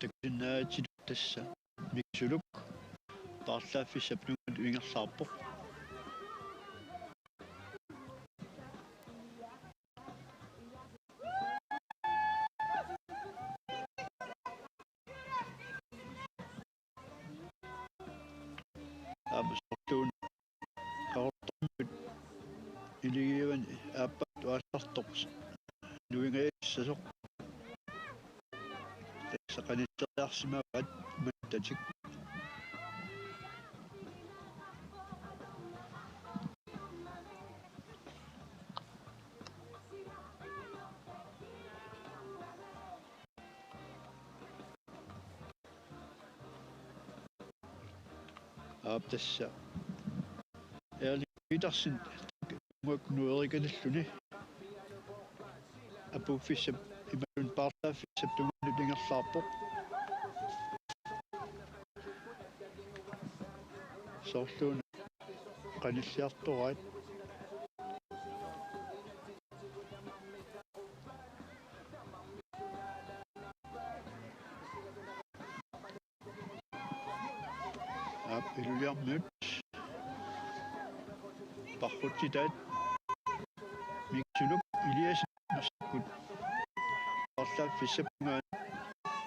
такиннаатилу тасса миксулук таарлааффиссапнугут ингерлаарпоқ абсортуун qaortormut iligivani aappat tuassartorpus nuingaissasuq tassaqanisteriarsimavat mattatik aap tassa earli pitarsin muak nuerikannalluni apuuffissap imalun paarlaaffissap tunganut ingerlaarpoq soorluuna qanissiartorait aap iluliarmut parrutitaat miksuluk iliasit massakkut paarlaaffissapngaan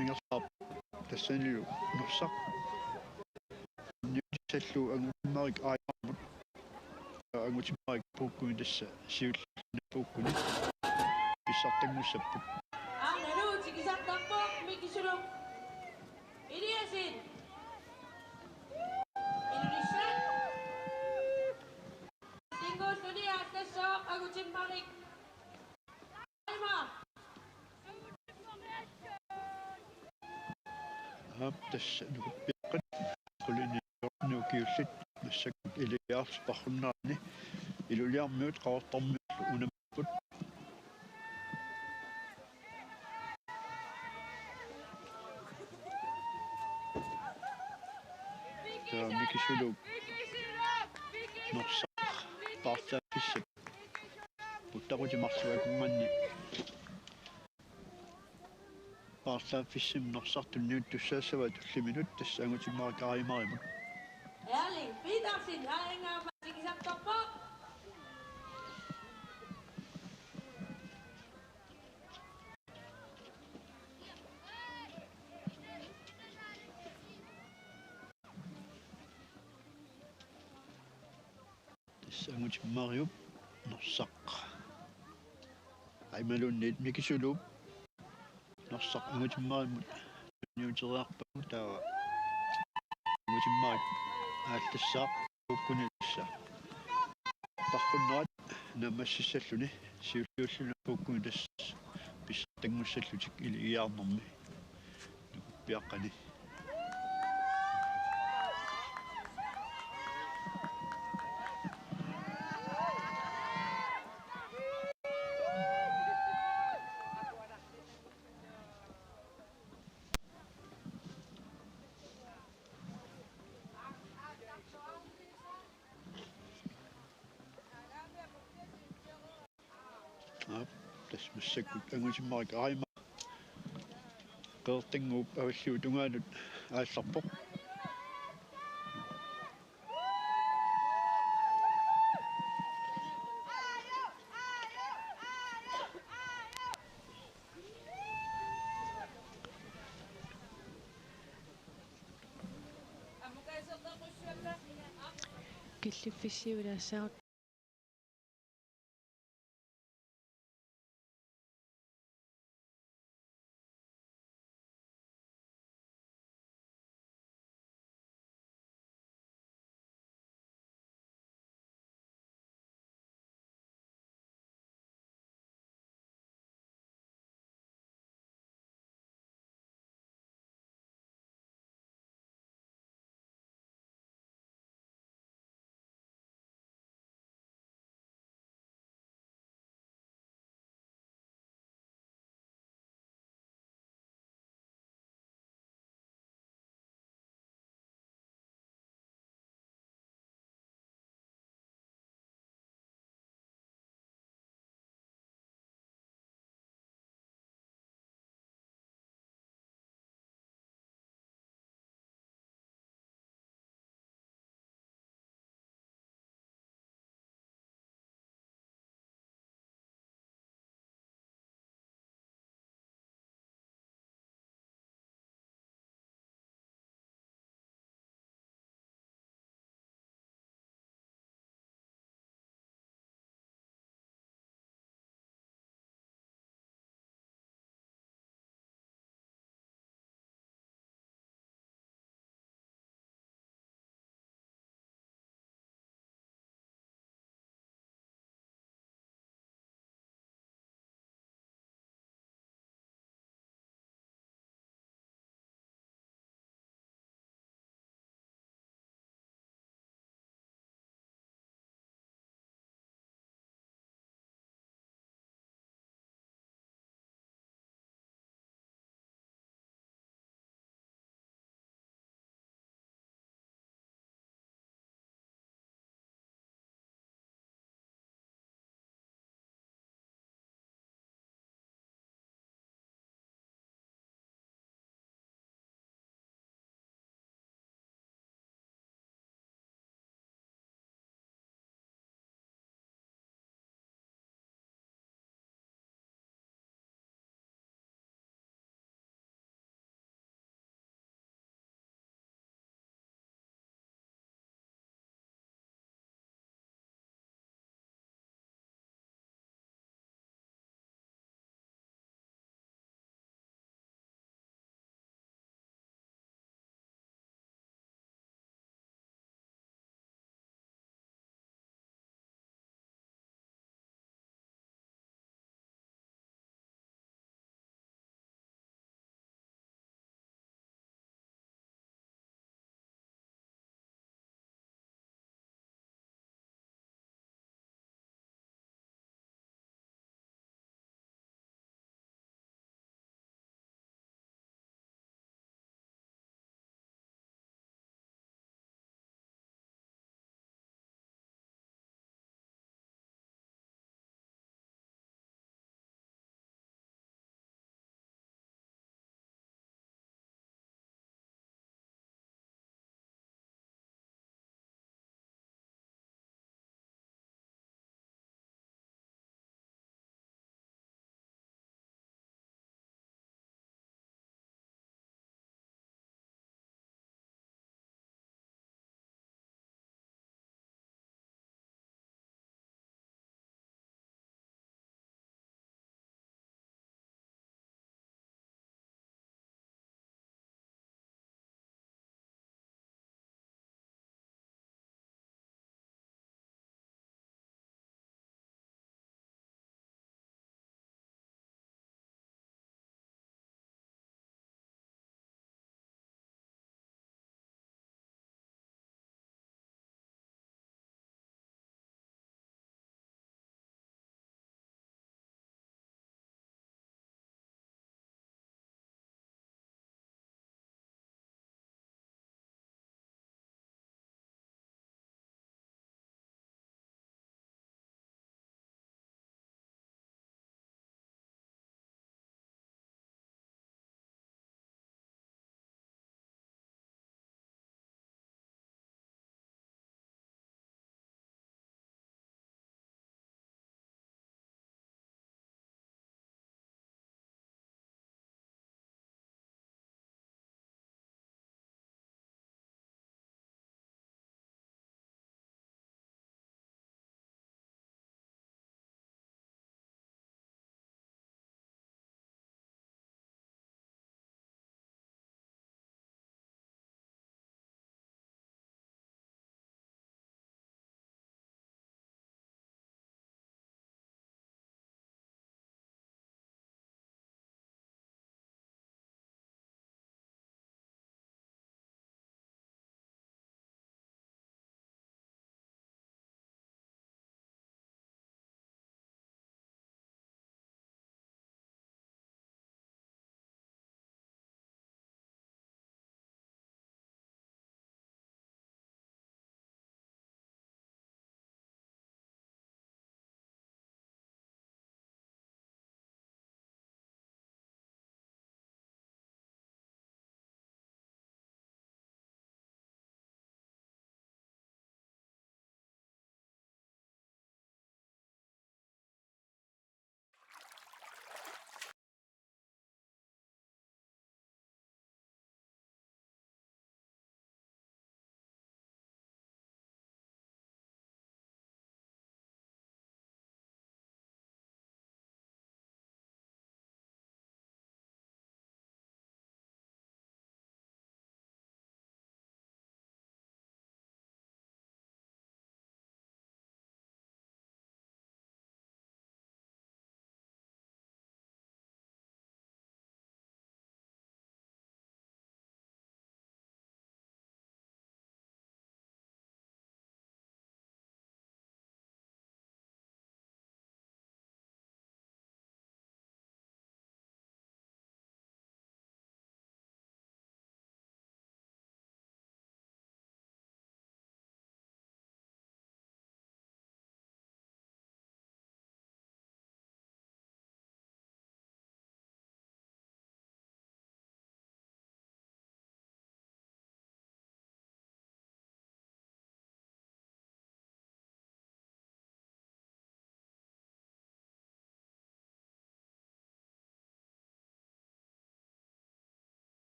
ingerlaarpoq тассанилу норсақ ньюсаллу ангутиммарик ааймармут ангутиммарик пуккуни тасса сиуллна пуккуни писсартангуссаппут налу тикисартарпоқ микисулук илиасин илулиссаа тингууллуни ааттассаақ ангутиммарик аимар aap tassa nukuppiqqat quliniornuukiullut массаккут илиаарс парруннаарни илулиармиут qaortormiullu unamapпут таа микисулук норсақ paarlaaffissap puttaqutimarsuakумманни paarlaaffissam norsartunniut tussaassava tulliminut tassa angutimmaarik aarimarimat Erling Petersen haingaama tikisartarpoq tassa angutimmariup norsaq aimalunniit mikisulup norsaq angutimmaarimut niuteriarpagu taa angutimmaarik аалтассаақ пуккунилисса парруннерат намассиссаллуни сиуллууллуна пуккуни тасс писсартангуссаллутик илиаарнэрми нукуппиаққани тас массаккут ангутиммарик арима qeertanguup аваллуу тунгаанут аассарпоқ киллиффиссиулаассаут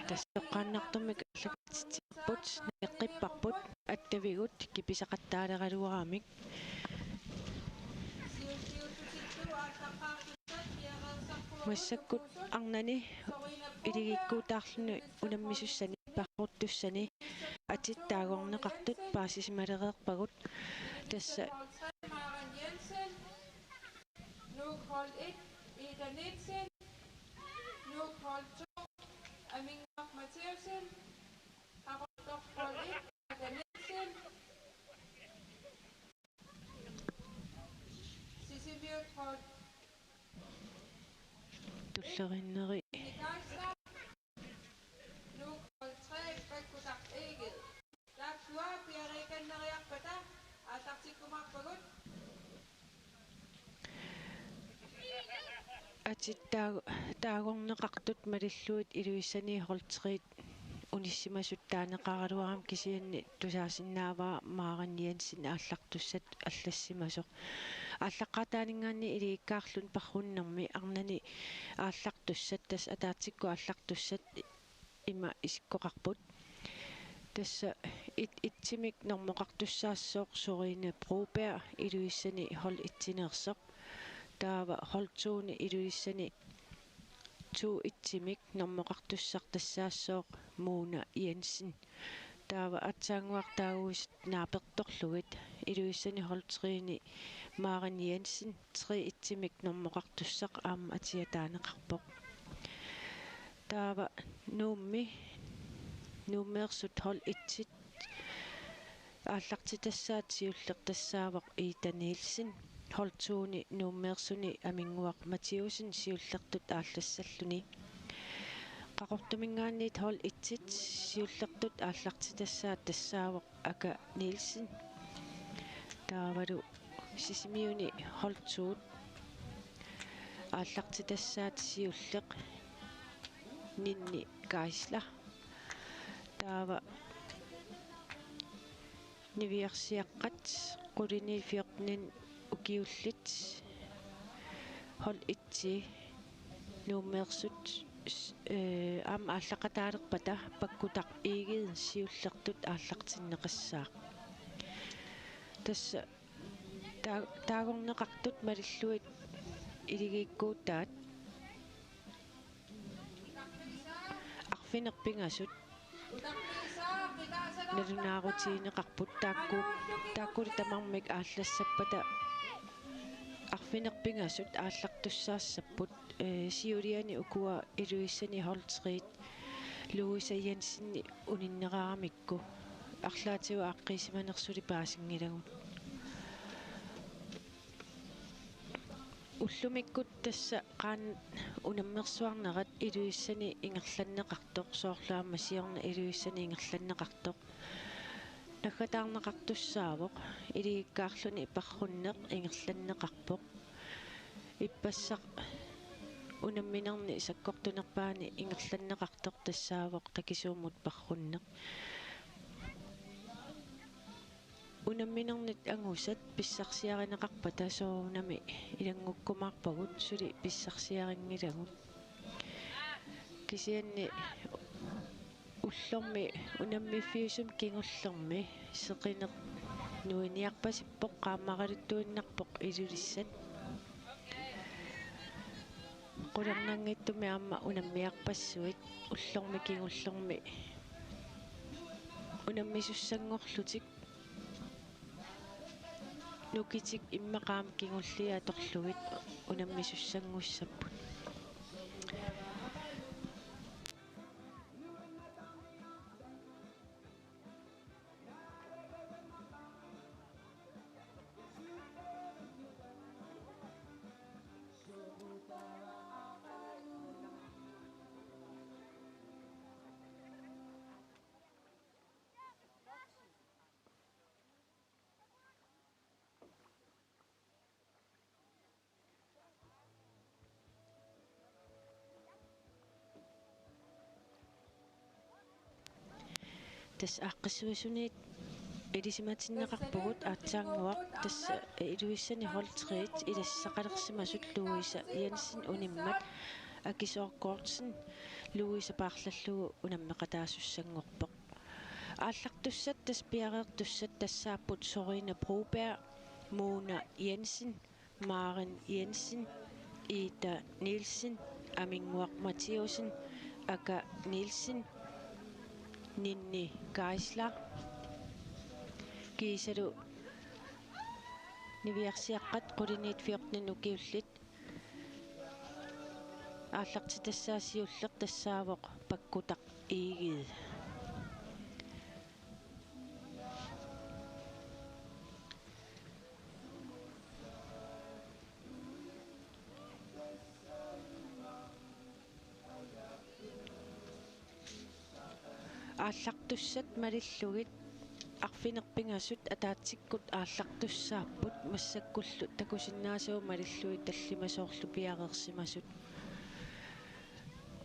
тассоққааннартумик аллакатитсиппут неққиппарпут аттавигут киписақаттаалераluaramик массаккут арнани илигиккуутаарлуни унаммисуссани парруттуссани атиттаагорнеқартут паасисималереерпагут тасса Hold 1, Ida Nielsen. Nuuk hold 2, Aminga Matheusen. Harald hold 1, Ida Nielsen. Sisimiut hold туллериннери Nikajsa. Nuuk hold 3, Bekkutak Egil. Taksua Piarikanariakpata. Atartikumarpagut. таагорнеқартут малиллуит илуиссани холтериит униссимасут таанеқаралуарам кисианни тусаасиннааваа Маарин Jensen ааллартуссат аллассимасоқ ааллаққатаанингаанни илииккаарлун парруннэрми арнани ааллартуссат тас атаатикку ааллартуссат има искоқарпут тасса итсимик нормоқартуссаассооқ Sorine Broberg илуиссани хол итсинеерсоқ таава холцууни илуиссани ту итсимик нормоқартуссартассаассооқ Mona Jensen таава атсаангуартаагуис нааперторлугит илуиссани холтериини Marin Jensen три итсимик нормоқартуссақ аама атиатаанеқарпоқ таава нуммерсут хол итсит ааллартитассаат сиуллертассаавоқ Ida Nielsen холтууни нуммерсуни амингуақ Матиусен сиуллертут ааллассаллуни қақортумингаанниит хол итсит сиуллертут ааллартитассаат тассаавоқ Ака Nielsen таавалу сисимиуни холтуут ааллартитассаат сиуллеқ Ninni Geisler таава нивиарсиаққат qulini fiornin ukiullit hol itsi nummersut am ааллақатаалерпата паккутақ игид сиуллертут ааллартиннеқассаақ тасса таагорнеқартут малиллуит илигиккуутаат арфинерпингасут налунаарутиинеқарпут тааккули тамармик ааллассаппата арфинерпингасут ааллартуссаассаппут сиулиани укуа илуиссани холтериит Louisa Jensen униннераарамикку арлаатиуа аққисиманерсули паасингилагу уллумиккут тасса qaан унаммерсуарнерат илуиссани ингерланнеқартоқ соорлаама сиорна илуиссани ингерланнеқартоқ наггатаарнеқартуссаавоқ илигиккаарлуни парруннеқ ингерланнеқарпоқ иппассақ унамминерни саккортунерпаани ингерланнеқартоқ тассаавоқ такисуумут парруннеқ унамминернит ангусат писсарсиаринеқарпата соорунами илангуккумаарпагут сули писсарсиарингилагут кисианни уллорми унаммиффиусум кингуллерми сеқинеқ нуиниарпасиппоқ qaammaraluttuinnarpoq илулиссат qulernangittuми аама унаммиарпассуит уллорми кингуллерми унаммисуссангорлутик нукитик иммақаам кингуллиа торлугит унаммисуссангуссаппут тас аққиссуисунит илисиматиннеқарпугут аатсаангуақ тасса илуиссани холтериит илассақалерсимасут Louisa Jensen униммат акисооркоортсин луисапаарлаллугу унаммеқатаассуссангорпоқ ааллартуссат тас пиареэртуссат тассааппут Сорина Broberg, Mona Jensen, Maren Jensen, Ida Nielsen, Aminguaq Mathiusen, Aka Nielsen, Ninni Geisler, Gisalu Niviarsiaqqat quliniit fiortnanu kiullit аалларти тассаасиуллеқ тассаавоқ паккутақ иигид ааллартуссат малиллугит арфинерпингасут атаатсиккут ааллартуссааппут массаккуллу такусиннаасуу малиллуи таллимасоорлу пиареерсимасут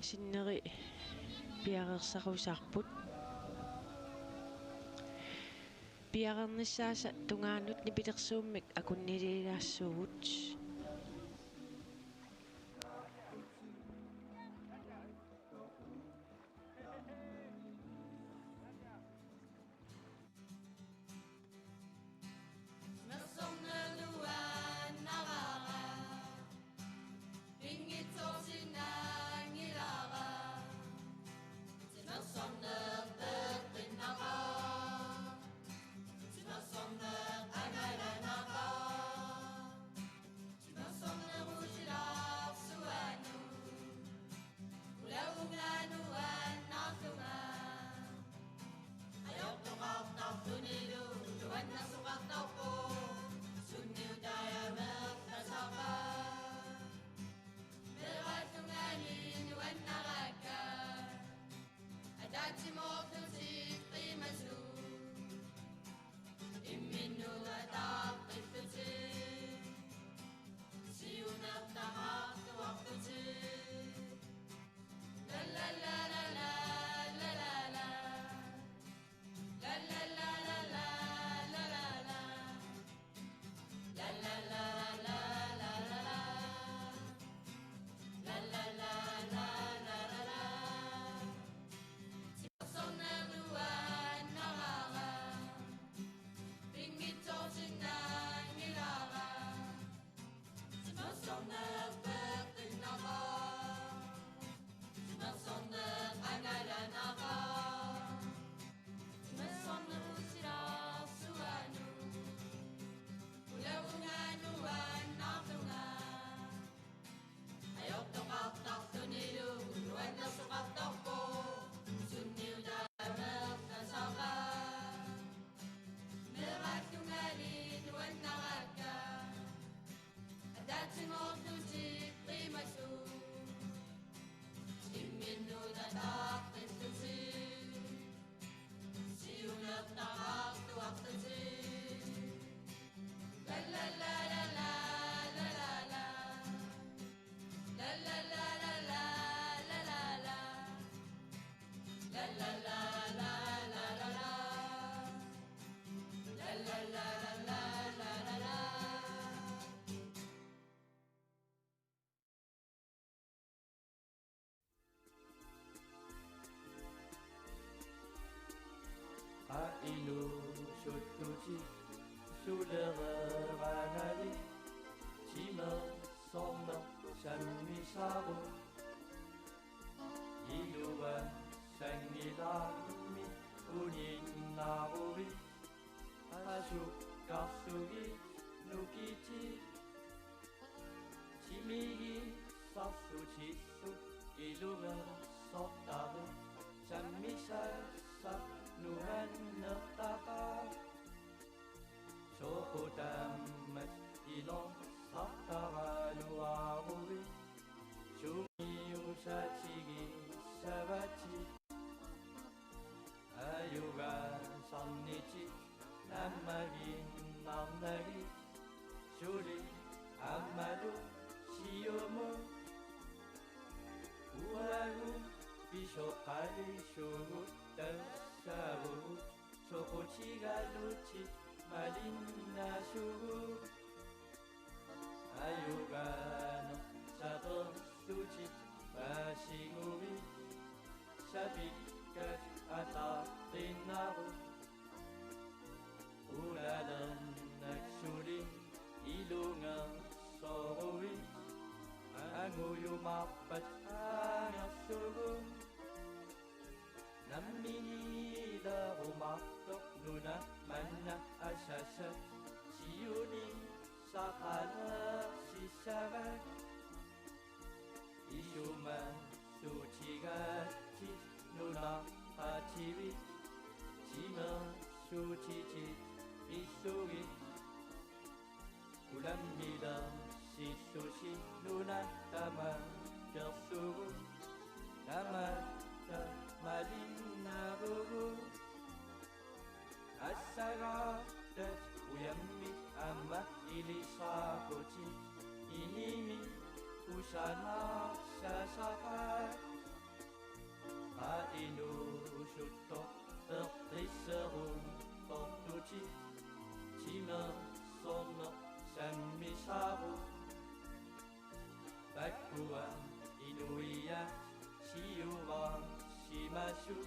синнери пиареерсарусаарпут пиареерниссааса тунгааннут нипилерсууммик акуннилилаассуугут inu suttuti sulereranali timer sommer sammisaru iluva sangilami uninnaruvi asukkarsugi nukiti timigi sassutissu iluva sottaru sammisassa nuhannertaqa soqutaammat ilon sattaraluaruvi sumiusatigi savati ayuga sanniti nammagin narnagi suli ammadu siyomu uagu bisoqali shugut tassagut soqutigaluti malinnaasugut ayugano satortuti 막바탕였수군 남민이다 고막덕 누나 만나 아샤샤 지훈이 사하나 시샤가 이슈만 수치같이 누나 파치위 지면 수치지 빗속이 우랍니다 시수시 누나 담아 벼수고 남았다 말있나 보고 아싸가 우연미 아마 일리사고지 이님이 우사나 사사가 아이누슈토 덕리서운 덕두지 지면 손너 산미사고 백구와 이누이야 시유와 시마슈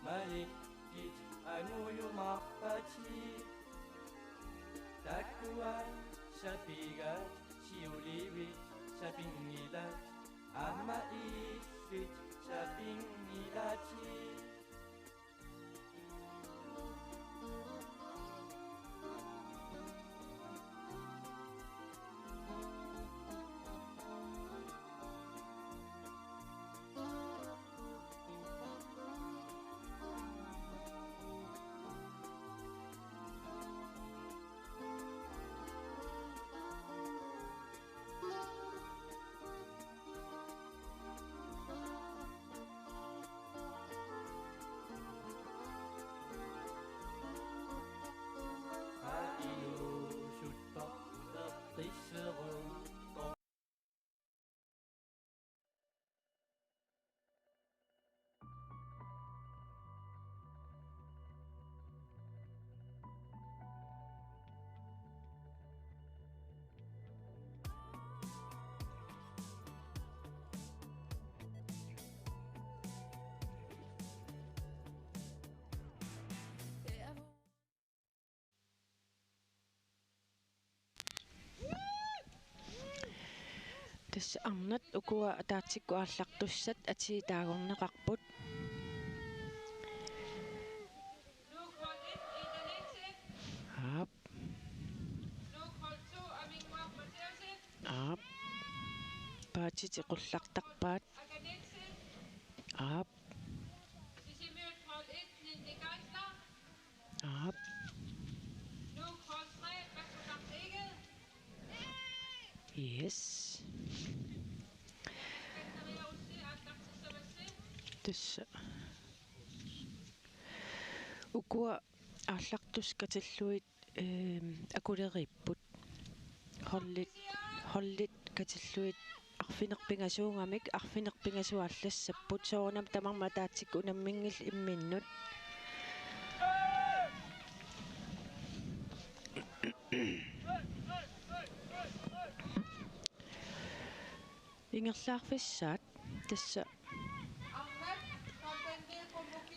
마리 깃 아무유 막바치 백구와 샤피가 시우리위 샤빙이다 아마이 윗 샤빙이다치 Tässä annat ukua taatsikku allaqtussat ati taagorneqarput Aap Aap Paatiti qullartarpaat Aap Aap Yes Tässä ukua allaqtuskatalluit akuleripput hollit katalluit arfinerpingasuungamik arfinerpingasuallassaput soonam tamarma taatsikku unammingil imminnut Ingerlaarfissaat tässä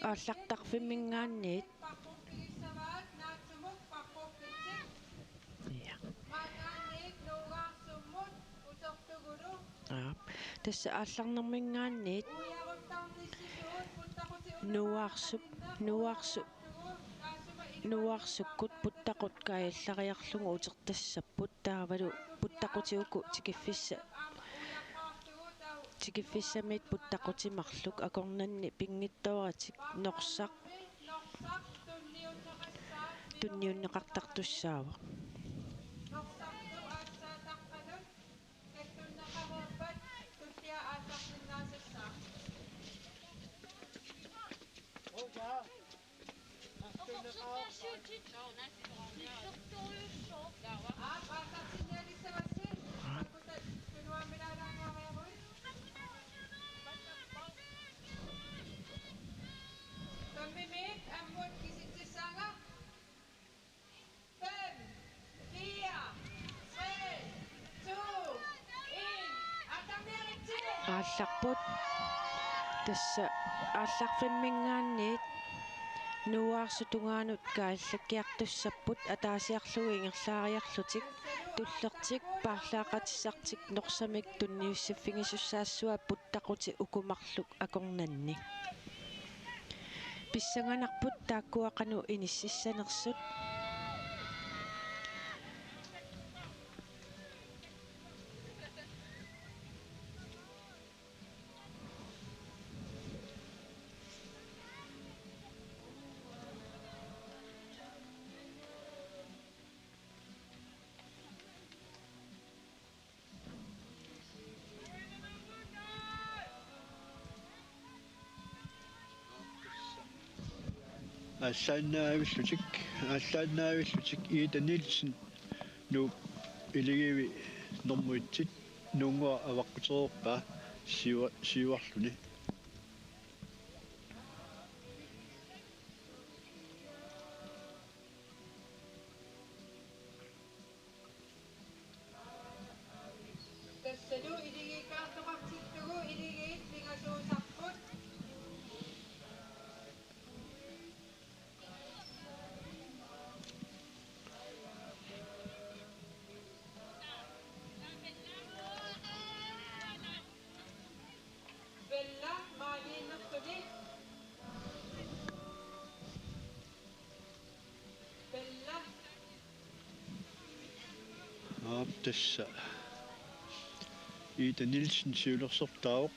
ааллартарфиммингаанниит tässä аалларнэрмингаанниит nuarsukkut puttaqut kaayallariarlugu utertassapput taavalu puttaqutiuku tikiffissamit puttaqutimarluk akornanni pingittoratik norsaq tunniunneqartartussaava аалларпут тасса аалларфиммингаанниит nuaarsutungaanut kaallakkiartussapput ataasiarlugu ingerlaariarlutik tullertik paarlaaqatissartik norsamik tunniussaffigisusaassua puttaquti ukumarluk akornanni pissanganarput taakkuaqanu inississanersut аллааннаавиллутик иитанилсин нуу илигиви нормуитсит нунгуа аваққутерерпаа сиуарлуни тассалу илигикаартоқартиттугу илигиит лигасуусарпут белла маалииннэртуни белла тасса иитанилсин сиулерсертаавоқ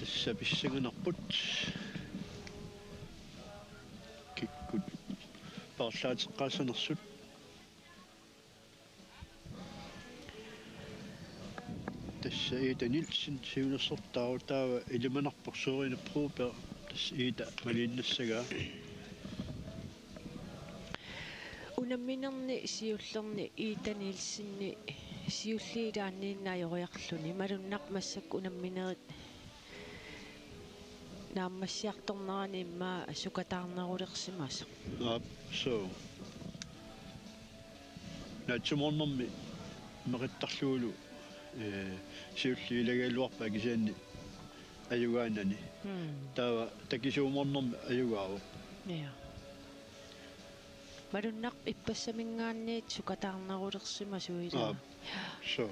тасса писсагунарпут киккут парлаатеққаасанерсут тасса иитанилсин сиулерсертааву таава илиманарпорсууринаппуупер тасса иита малииннассагаа унамминерни сиуллерни иитанилсинни сиуллиилааннииннаajoriarluni малуннақ массак унамминерит нааммассиарторнерани иммаа сукатаарнерулерсимаса so натсуморнэрми меқиттарлуулу сиуллиилагаалуарпа кисаанни аюгаанани таава такисууморнэрми аюгааву я малуннақ иппассамингаанниит сукатаарнерулерсима суила so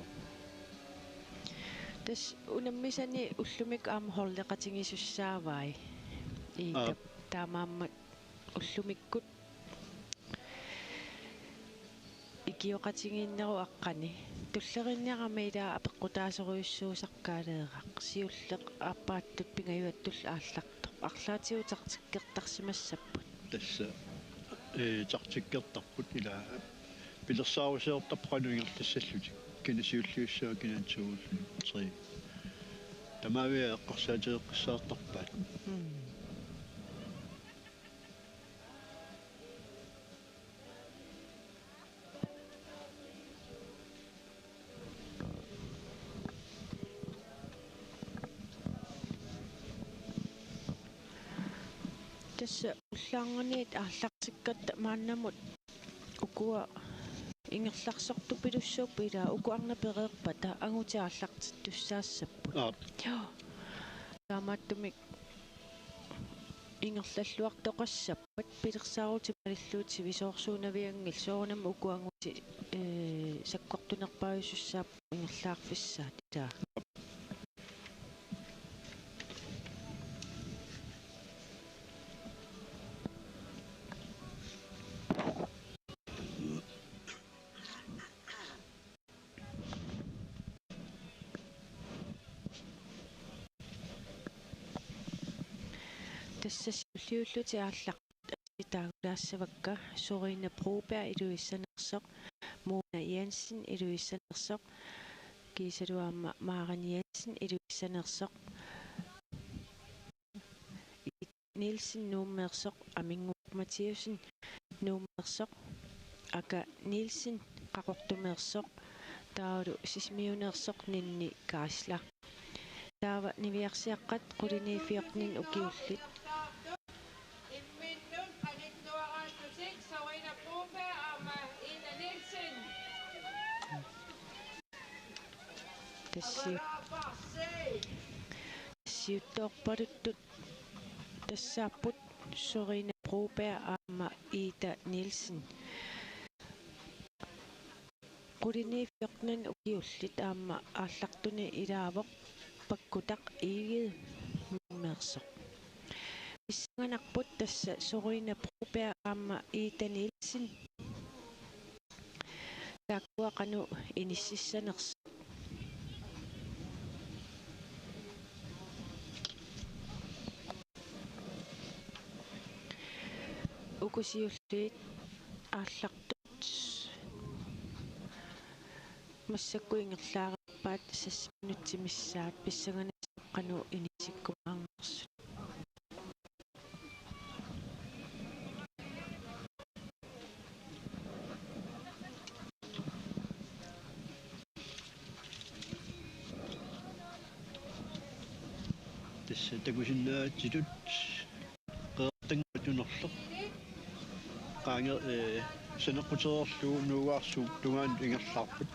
тас унаммисани уллумик аама хорлеқатингисуссаавай иита таамааммат уллумиккут икиоқатингииннеру аққани туллеринниарами илаа апеққутаасориуссуусаркаалеерақ сиуллеқ ааппааттут пингаюаттул ааллартор арлаатиутартиккертарсимассаппут тасса тартиккертарпут илаа пилерсаарусеэртарпаануингерлассаллутик кинасиуллиуссаа кинаатсуул 3 тамавиа эққарсаатеэққиссаартарпаат тасса уллаарнганиит ааллартиккатта мааннамут укуа ингерларсорту пилуссууппа илаа укуарна переерпата агутиааллартиттуссаассаппут таамааттумик ингерллаллуартоқассаппат пилерсаарути малиллуути висоорсуунавиангил соорнам укуангути саккортунерпааюссаап ингерлаарфиссаат таа тассасуллиуллути ааллартут атитаагулаассавакка Sorina Broberg илуиссанерсоқ Mona Jensen илуиссанерсоқ кисалуаама Maren Jensen илуиссанерсоқ Nielsen nuummeersoq amingummatiusin nuummeersoq aka Nielsen qaqortumeersoq taulu sismiuneersoq ninni kaasla taava niviarsiaqqat quliniifiornin ukiullit Imminnun qanittuaqaattusik Sabrina Broberg ama Ida Nielsen. tassiuttoorpaluttut тассааппут Сорина Broberg аама Ida Nielsen quliniifiornan ukiullit аама ааллартуни илаавоq паккутақ иигид миммеерсоq исsanganarput тасса Сорина Broberg аама Ida Nielsen тааккуақану иниссиссанерс укусиуллиит ааллартут массаккуингерлаарпаат сассанутсимиссаат писсаганассаққану инисиккумаарнерсут тасса такусиннаатилут qeertanngatunerluq qaangер санеққутерерлуу нуугаарсуу тунгаан ингерлаарпут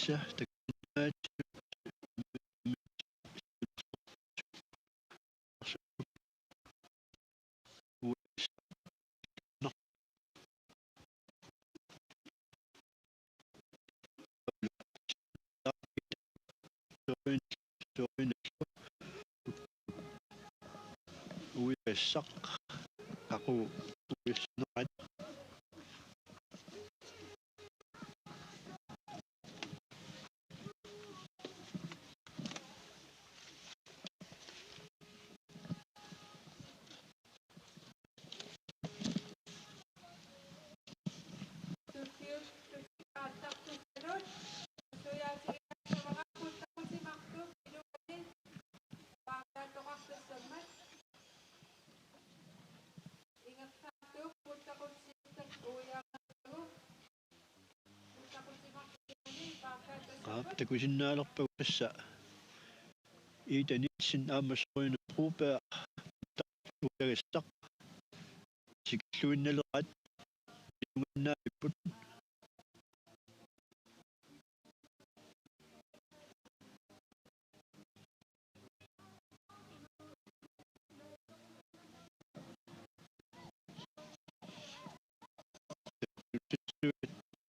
тасса такуннаат уиассақ қақу уиссинеқат такусиннаалерпагу тасса Ida Nielsen аама Сорина Broberg уягассақ сикиллуинналерат тунганнааппут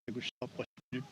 такуссаарпассанут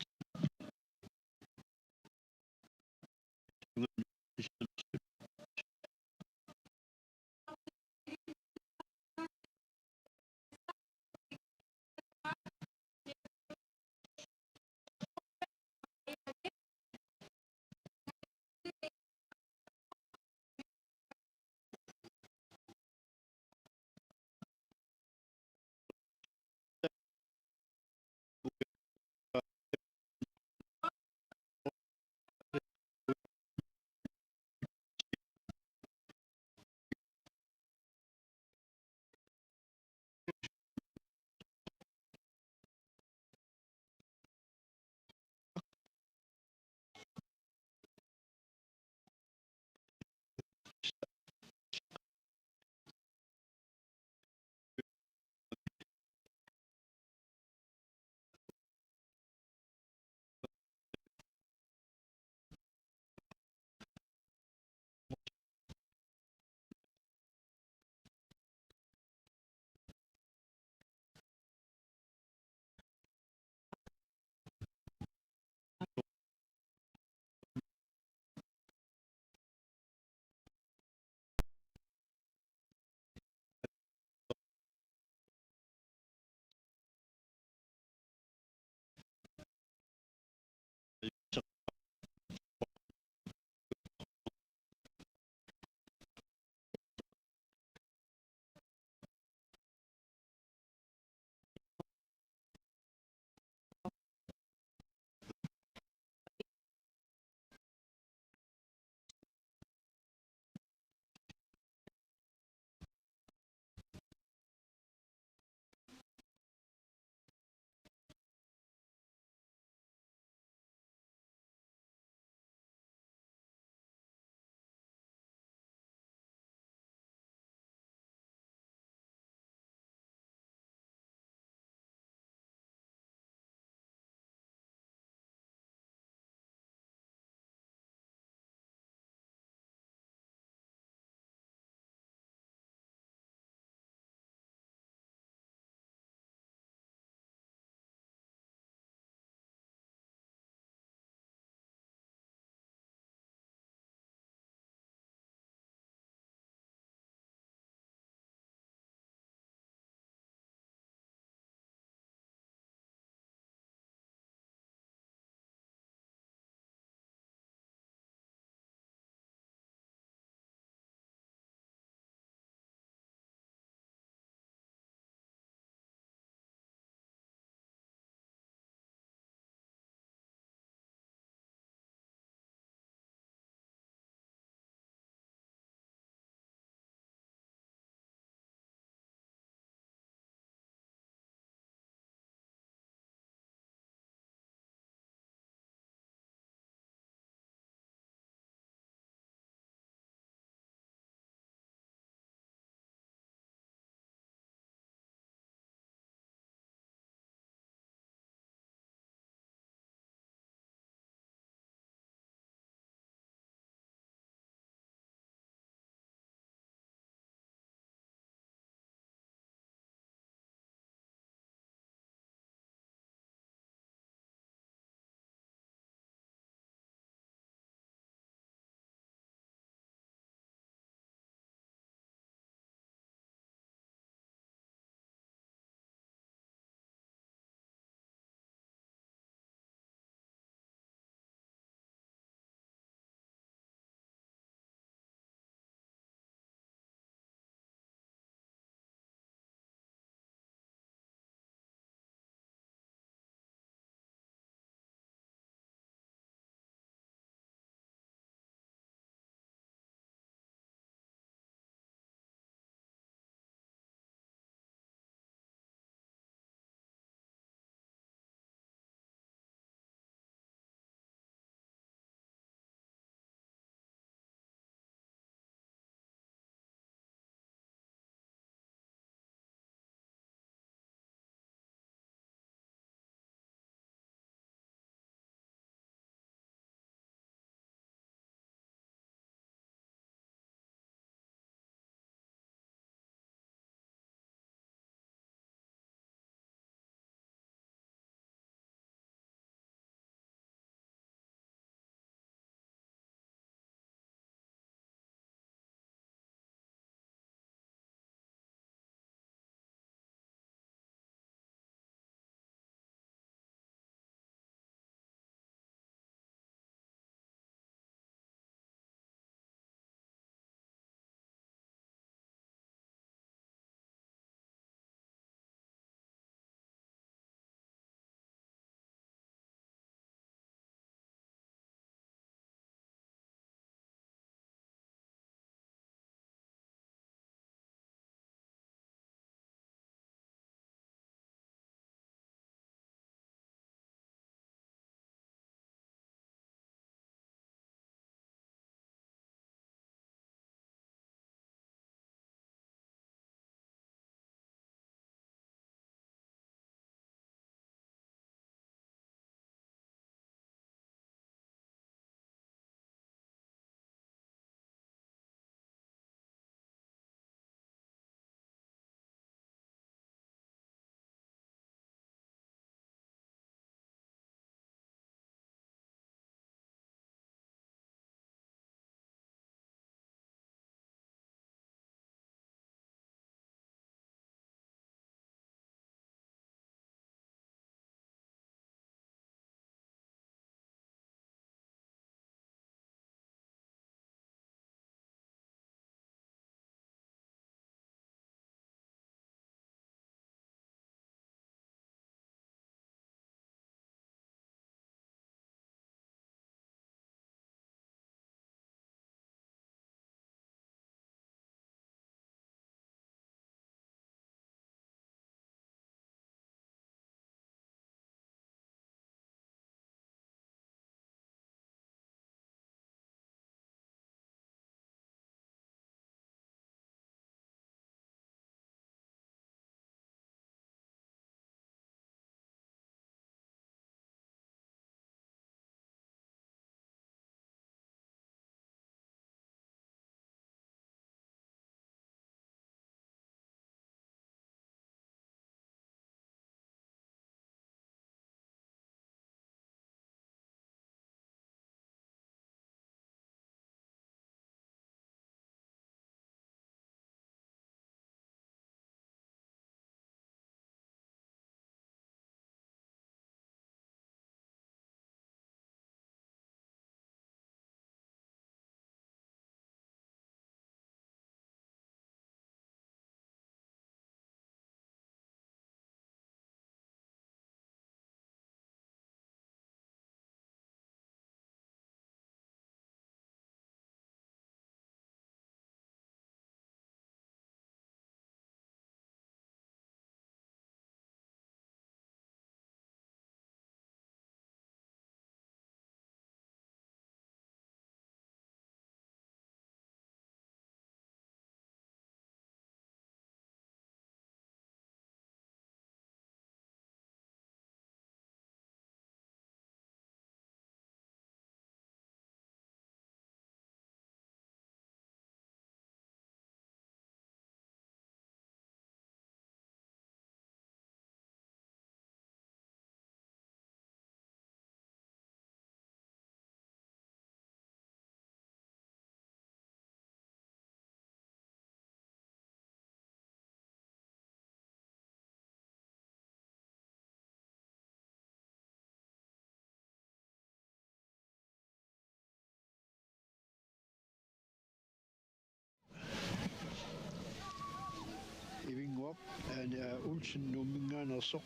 Ana ulsin numminganersoq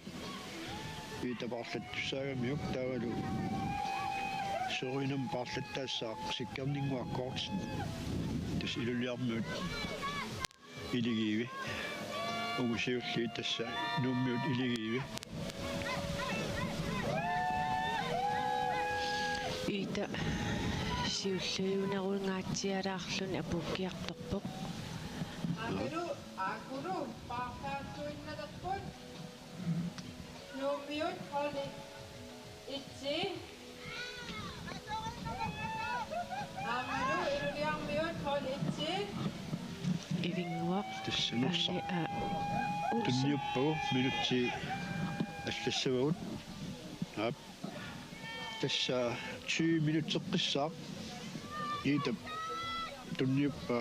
itaparlattussaagamiuk taavalu sorinam parlattaassaaq sikkarninguakkoortin tas iluliarmuut iligiivi ugusiulli tassa nummiut iligiivi ita siulluunerungaatialaarlun apukkiartorpoq Akuru partaatuinnalerput nummiut oli itsi Amaru iluliarmiut oli itsi ivinguaq tassanersa a tunniuppu minutti аллассавагут ап тасса 20 минутеққиссаақ иитап тунниуппа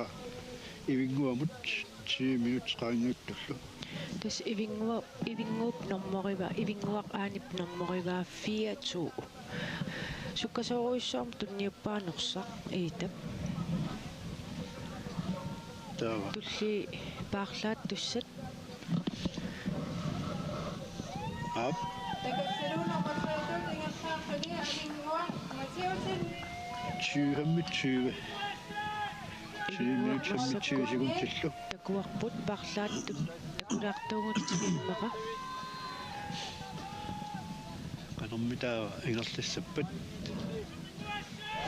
ивингуамут 20 минутеқаангиуттуллу тас ивингууп ивингуақ aanip нормориваа 4-2 суккасооруйссуарм тунниуппаанерсақ иитап таава тулли паарлаат туссат ап Takasiruna matratut ingassaaqqali alinguaq matiusin 20 секундтиллу такуарпут парлаатту такулаартуугутсиммаqa канормитаа ингерлассаппат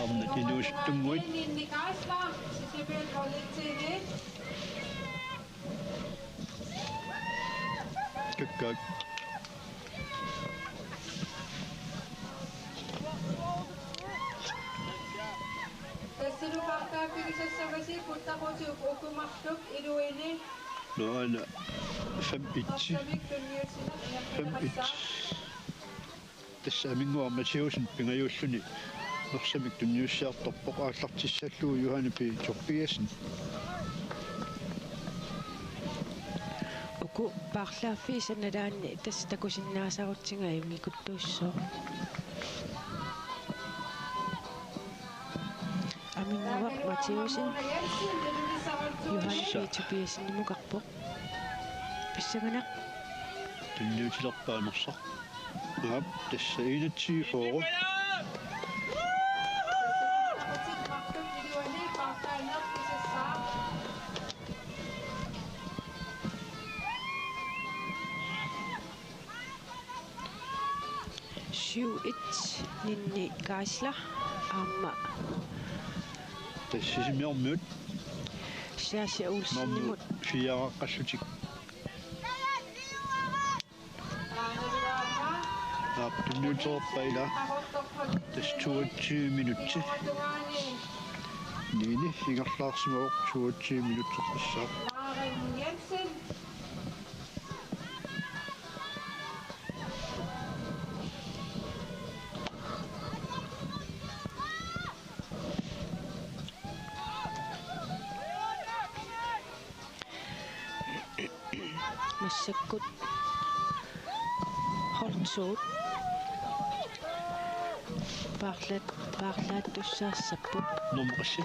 арнат инуустунгуит Indikaasla sisibel olitsini каккак Tasiru partaappigissassavasi puttaquti ukumarluk iluini но ана 5 Samik tunniutsina 5 тасса амингуарматиусин пингаюуллуни норсамик тунниуссиарторпоқ ааллартиссаллуу юханипи торпиасин уку парлааффисаналаанни тас такусиннаасарутсинга имикуттууссоо амингуақ матиусин юханипи тупиасиннимукарпоқ писсаганақ тунниутилерпаанерсақ ап тасса инатси фоору Martuk iluini partaannerpisassaa ninni kaasla aamma тассисимиармиут сиаси уулсиннимут фиааққаллутик aaneluarma ап тунниутерпайла тас 22 минутти нини ингерлаарсимаоқ 22 минутеққиссаа Maren Jensen массаккут холцуут парлааттуссаассаппут номерси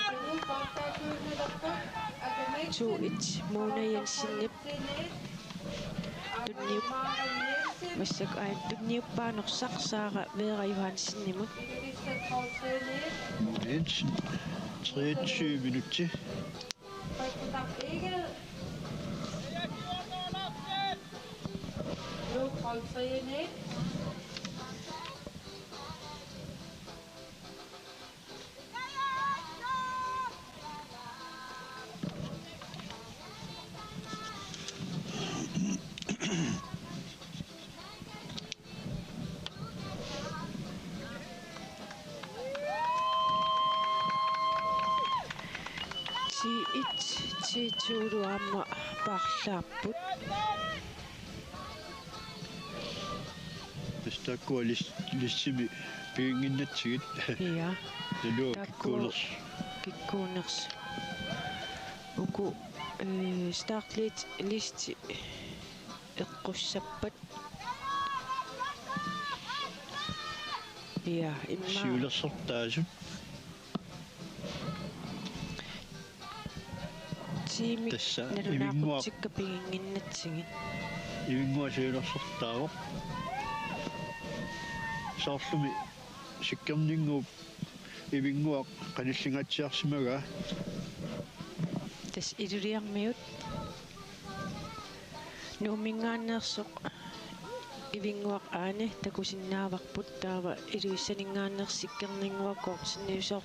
Anu partaatuinnalerput akamek 2-1 Mona Jensinip tunniup Maren Jensen массак аан тунниуппаанерсақ саара веера юханссиннимут Ilulissat Hortene Jensen 23 минутти Frederik Egel Luke Hortene T1 парлааппут тастаккуа лиссими пингиннатсигит иа талуа киккуулерс киккуунерс уку стартлит листи эққуссаппат иа имма сиулерсортаасут tiimi Tässä nalunaaqutsikka pigingиннатсигит ивингуасиулерсортаавоқ соорлуми сиккернингууп ивингуақ каниллингатсиарсимага тас илулиармиут нуумингааннерсоқ ивингуақ аане такусиннааварпут таава илуиссанингааннерсиккернингуаккоо синниусоор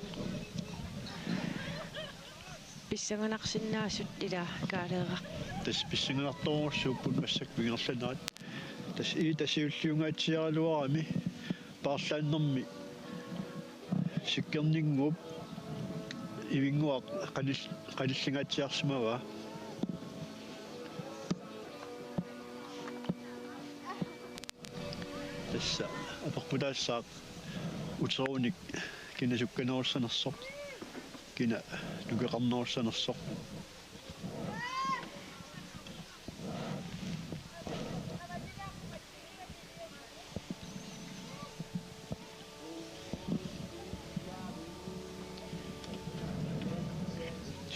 писсаганарсиннаасут ила каалеэра тас писсингаларторуссууппут массак пигерланаат тас тасиуллиунгаатсиаралуарами паарлааннэрми сиккернингууп ивингуақ каниллингатсиарсимава тасса апарпутаассаақ утеруник кинасукканерулсанерсоқ кина нукеқарнерулсанерсоқ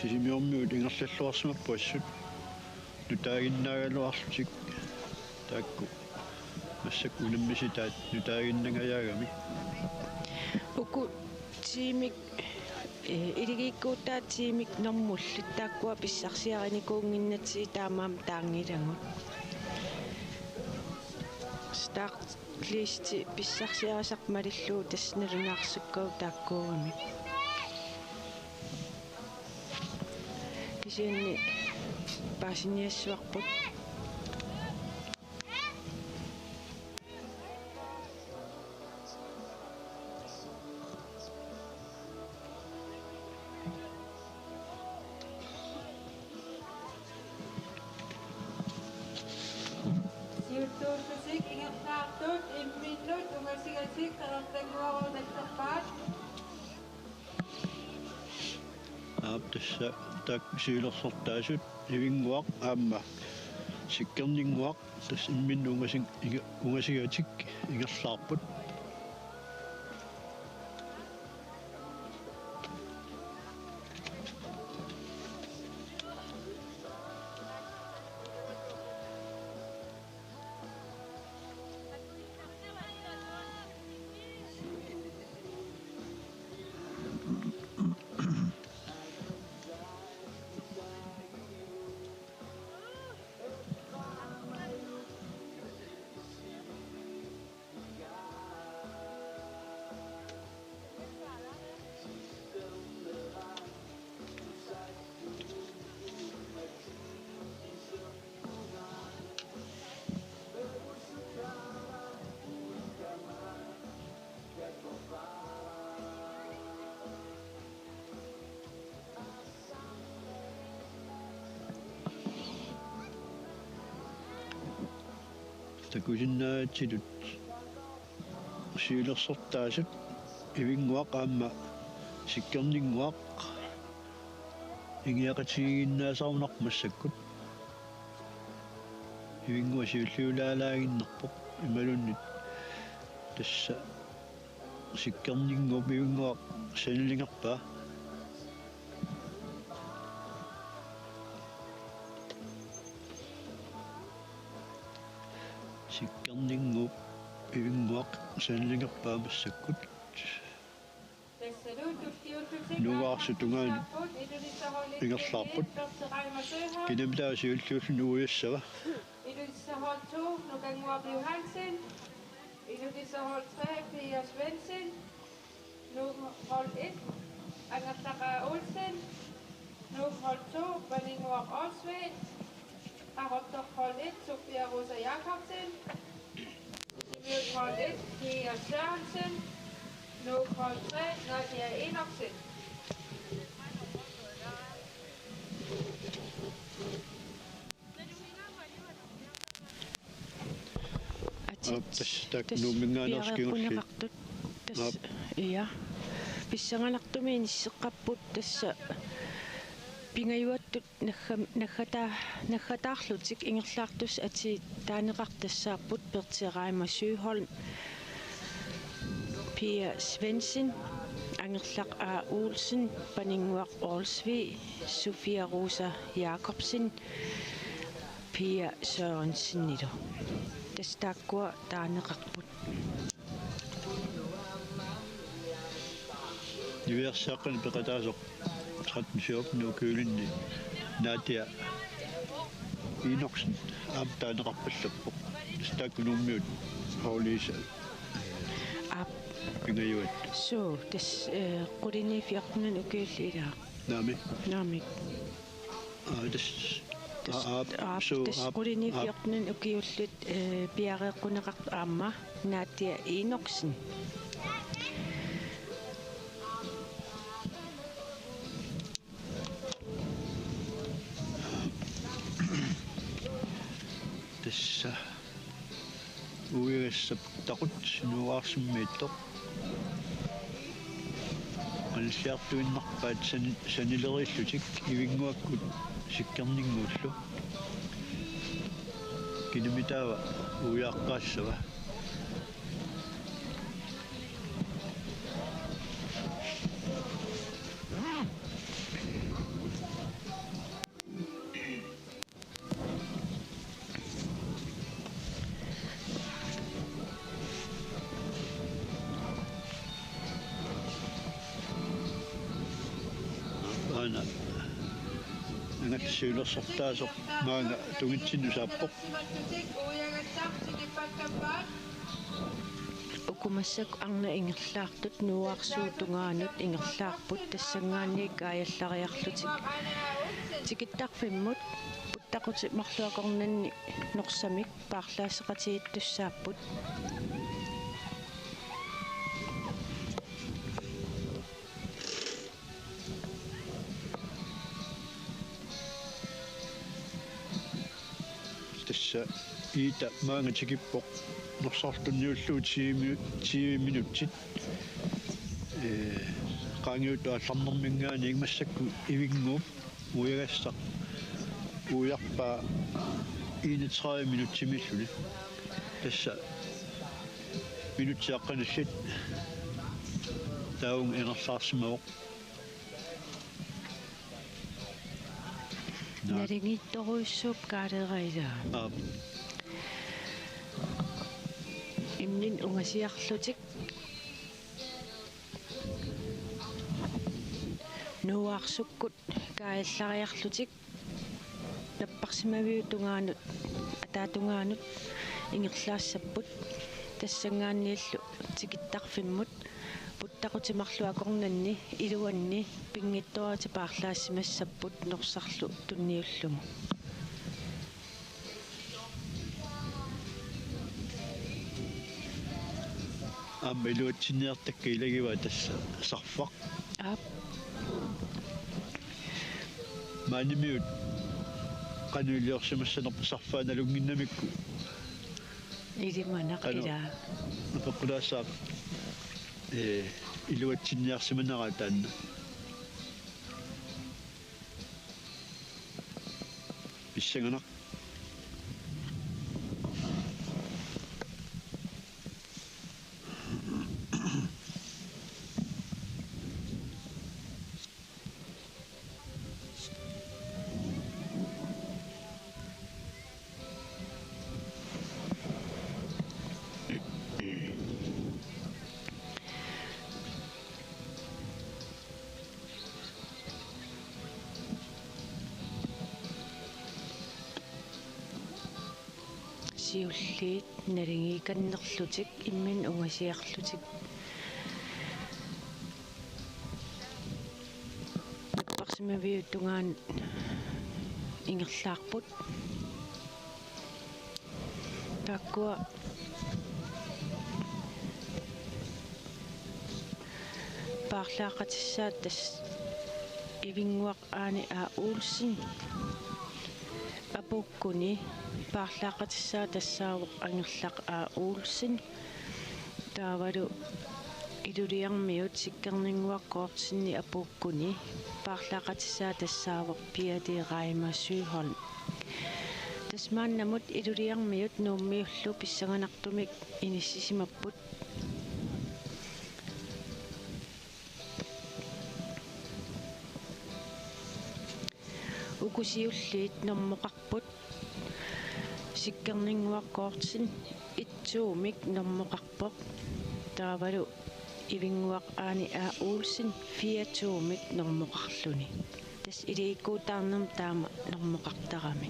сисимиормиут ингерллуарсимаппуассут нутаагиннаагалуарлутик таакку массак улиммиситаат нутаагиннагаяагами уку тимик илигиккуутаа тимик нормуллут тааккуа писсарсиариникуунгиннатси таамаам таангилагут старт листи писсарсиарасақ малиллуу тассналунаарсуккау тааккуугами кисианни паасиниассуарпут Siuttuustusik ingersaartuut imminnut ungasigatik qarartanguaruunattorpaat тасса таак сиулерсортаасут ивингуақ аама сиккернингуақ тас имминну унгасигатик ингерлаарпут такусиннаатсилут сиулерсортаасут ивингуақ аама сиккернингуақ ингиақатигиннаасаарунармассаккут ивингуа сиуллиулаалаагиннерпоқ ималуннит тасса сиккернингуп ивингуақ санилингерпаа сиккернингуп ивингуақ санилингерпаа массаккут нугаарсутунгаан ингерлаарпут кинамтаа сиуллиуллун уйассава Iludisserhold 2, Nuganguap Johansen. Iludisserhold 3, Pia Svendsen. Hold 1, Agatha Olsen. Hold 2, Berlinguap Osved. Hold 1, Sofia Rosa Jakobsen. Hold 1, Pia Sørensen. Hold 3, Nadia Enoksen. тас так нумингаанерскиулли тас ия писсангалартуми ниссеққаппут тасса пингаюаттут наггатаарлутик ингерлаартус ати таанеқартассааппут пертиераама Søholm Pia Svendsen Angerlaq A. Olsen, Paninguaq Olsvi, Sofia Rosa Jacobsen, Pia Sørensen nidu. Testakkua taaneqarput. Diversaaqan peqataasoq 13 nuukkuulinni naatia Inoksen aamtaaneqarpallappoq testaakkunuummiut Paulisa pingayuat So des qulini fiaqnun ukiullila. Naami. des qulini fiaqnun ukiullut piareqquneqart aamma naatia Inoksen. Tässä uudessa takut nuarsummiittoq ansiartuinnarpaat sanilerillutik ivinguakkut sikkarninguullu kinimitaava uyaqqaassava Syylosortaasoq maanga tungitsinnusaappoq ukumassak arna ingerlaartut nuarsuutungaanut ingerlaarput tassangaanniik aayallariarlutik tikittarfimmut puttaquti marluakornanni norsamik paarlaaseqatiittussaapput tässä iita maanga tikippoq norsartunniulluut 10 minutsit qaangiut aallarnermingaani igmassakku ivinguup uigassa ujarpaa 31 minutsimilluni tässä minutsiaqqanallit taung enerlaarsimaoq naringittoruissuup kaaleeriilaa imnin ungasiarlutik nuarsukkut kaallariarlutik napparsimaviutungaanut ataatungaanut ingerlaassapпут тассангааннииллу тикиттарфиммут puttaqutimarluakornanni iluanni pingittorati paarlaassimassapпут norsarlu tunniullumu iluatsinniartakka ilagiva tassa sarfaq maanimiut qanuiliorsimassanerpa sarfaanalunginnamikku ilimanaqqila apaqulaassaaq iluatsinniarsimanara taanna pissanganaq siulliit naringiikannerlutik immin ungasiarlutik napparsimaviutungaan ingerlaarput taakkua paarlaaqatissaat tas ivinguaq aani A. Olsen apukkuni paarlaaqatissaa tassaawoq angerlaq A. Olsen taavalu iluliarmiut sikkerninguaqqoortinni apukkuni paarlaaqatissaa tassaawoq Piati Raima Syyholm tasmaannamut iluliarmiut nuummiullu pissanganartumik inississimapput kusiulliit normоqarput sikkerninguaqqoortin itsuumik normоqarpoq taavalu ivinguaq aani aa uulsin fiatuumik normоqarluni tas iliikkuutaarnam taama normоqartarami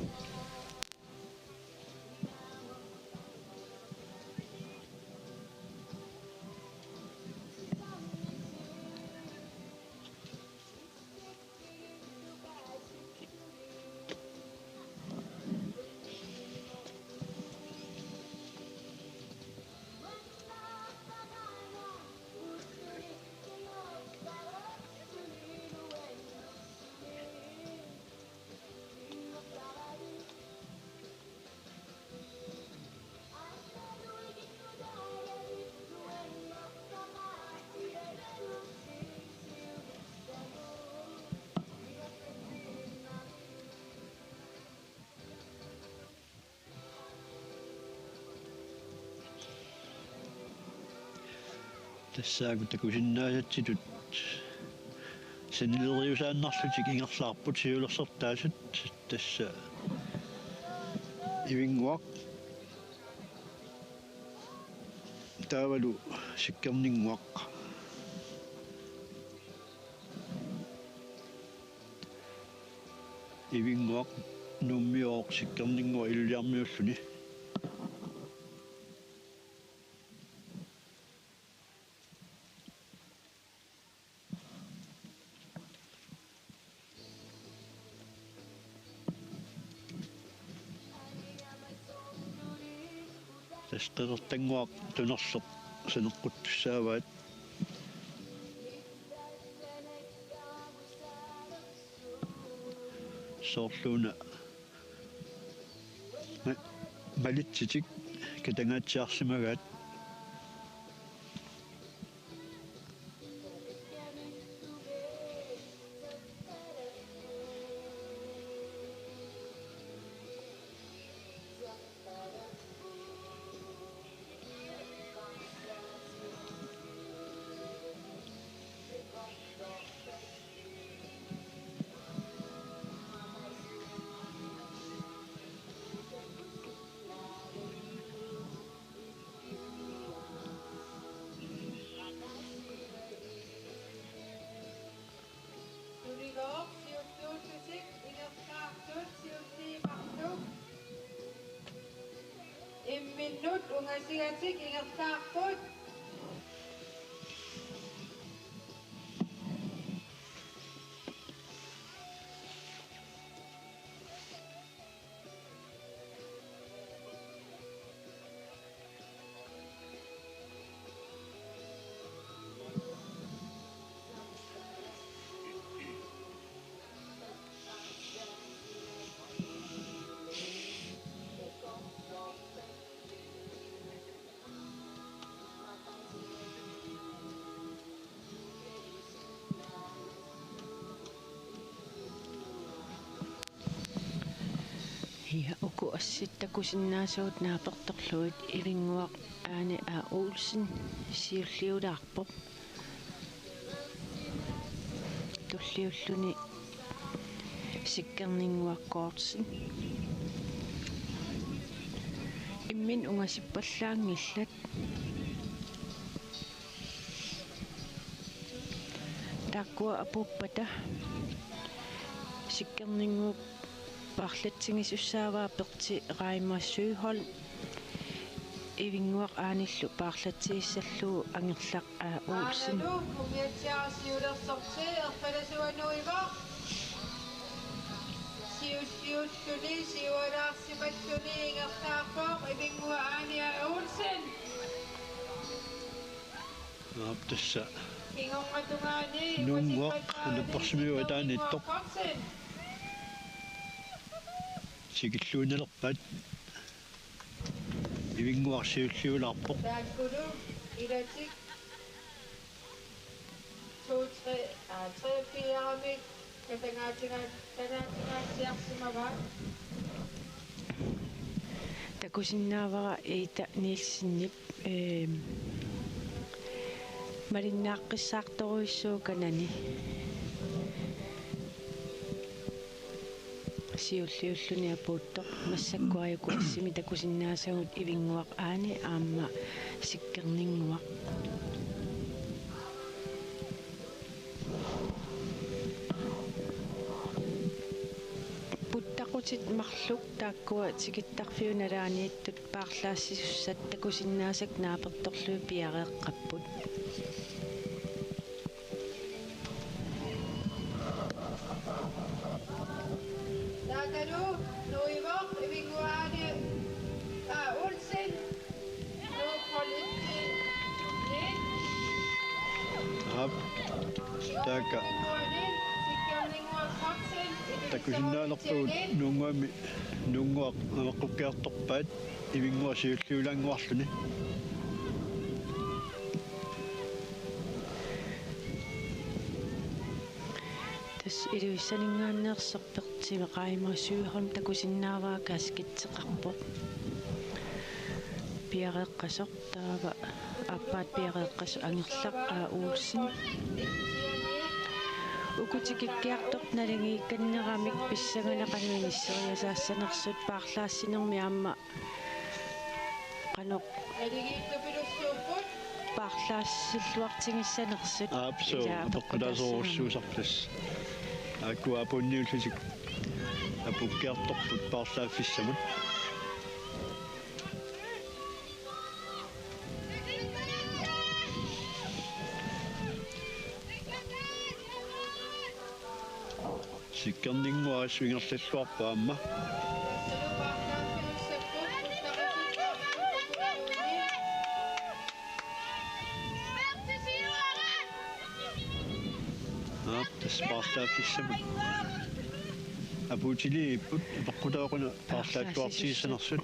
тассаагутакусиннаасатситут санилериусааннарлутик ингерлаарпут сиулерсертаасут тасса ивингуақ таавалу сиккернингуақ ивингуақ нуммиоқ сиккернингуа иллиармиуллуни тастэртангуақ тунерсоқ санеққуттуссааваат соорлууна малитситик катангаатсиарсимагаат minut ungasigatik ingertaarput Ja uku assittakusinnaasuut naapertorluit ivinguaq aani A. Olsen siulliulaarpoq tulliulluni sikkerninguaqqoorsin immin ungasippallаангилlat taakkua apuppata sikkerninguup Parlatsingisussaavaa perti Raimassyyholm ivinguaq aanillu paarlatsiissalluu angerlaq A. Olsen siulluni siualaarsimattuni ingertaarpoq ivingua aani A. Olsen tassa ingorratungaani nunguaq napparsimiuataanittoq sikilluunalerpat ivinguarsiulliularpoq taakkulu ilatik 2-3-4-amik katangaatingaatiarsimava takusinnaavara iita niilsinnip malinnaaqqisaartoruissuukanani siulliulluni apuuttoq massakkuariuku assimi takusinnaasagут ivingguaq aani aamma sikkerninguaq puttaqutit marluk taakkua tikittarfiunalaaniittut paarlaassisussat takusinnaasak naapertorluu piareeqqapput Nagalu, Nuivok, Iviguani, Olsen, Politin, Hap. Taka. Takusinnaalerpuut nuunguami nuunguaq amaqqukiartorpaat ivingguasiulliulanguarluni. tas iluissaningaanneerserpertimeqaimasuurum takusinnaavaa kaaskitseqarpoq piareeqqasoq taava appaat piareeqqasu angerlaq uussin ukutikikkiartoq nalingiikkanneramik pissanganaqanuinisseriasaassanarsut paarlaassinermi aamma qanoq paarlaassилluartingissanersut Apso toqqulasoorussuusarplas. Akku apunniullusik apukkiartorput paarlaaffissamut. Sikkerninguaassuingerlalluarpaamma. Tas paarlaaffissamut. Aputiliipput peqqutaaquna paarlaattuartigissanersut.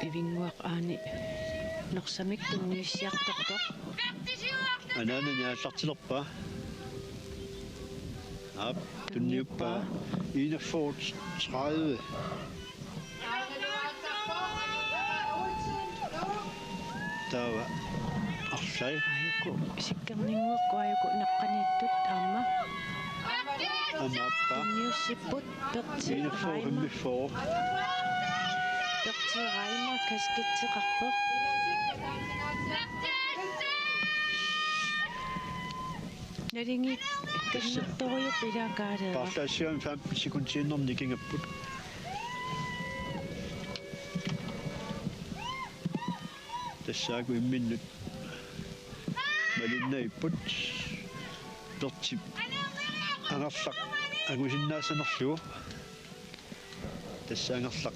ivingguaq aani nersamik tunniissiartortoq Anaanani aallartilerpaa. Ap tunniuppaa 41:30. Taava arlai ayuku sikkerninguakku ayuku naqqaniittut aamma amaappa tunniussipput pertieraima 41:45. pertieraima kaskitseqarpoq nalingi kannertoriup ilaakaaleera Paarlaassiam 15 sekundiinnerni kingapput. Tassaaku imminnut malinnaiput pertip angerlaq agusinnaasanerlugu tassaangerlaq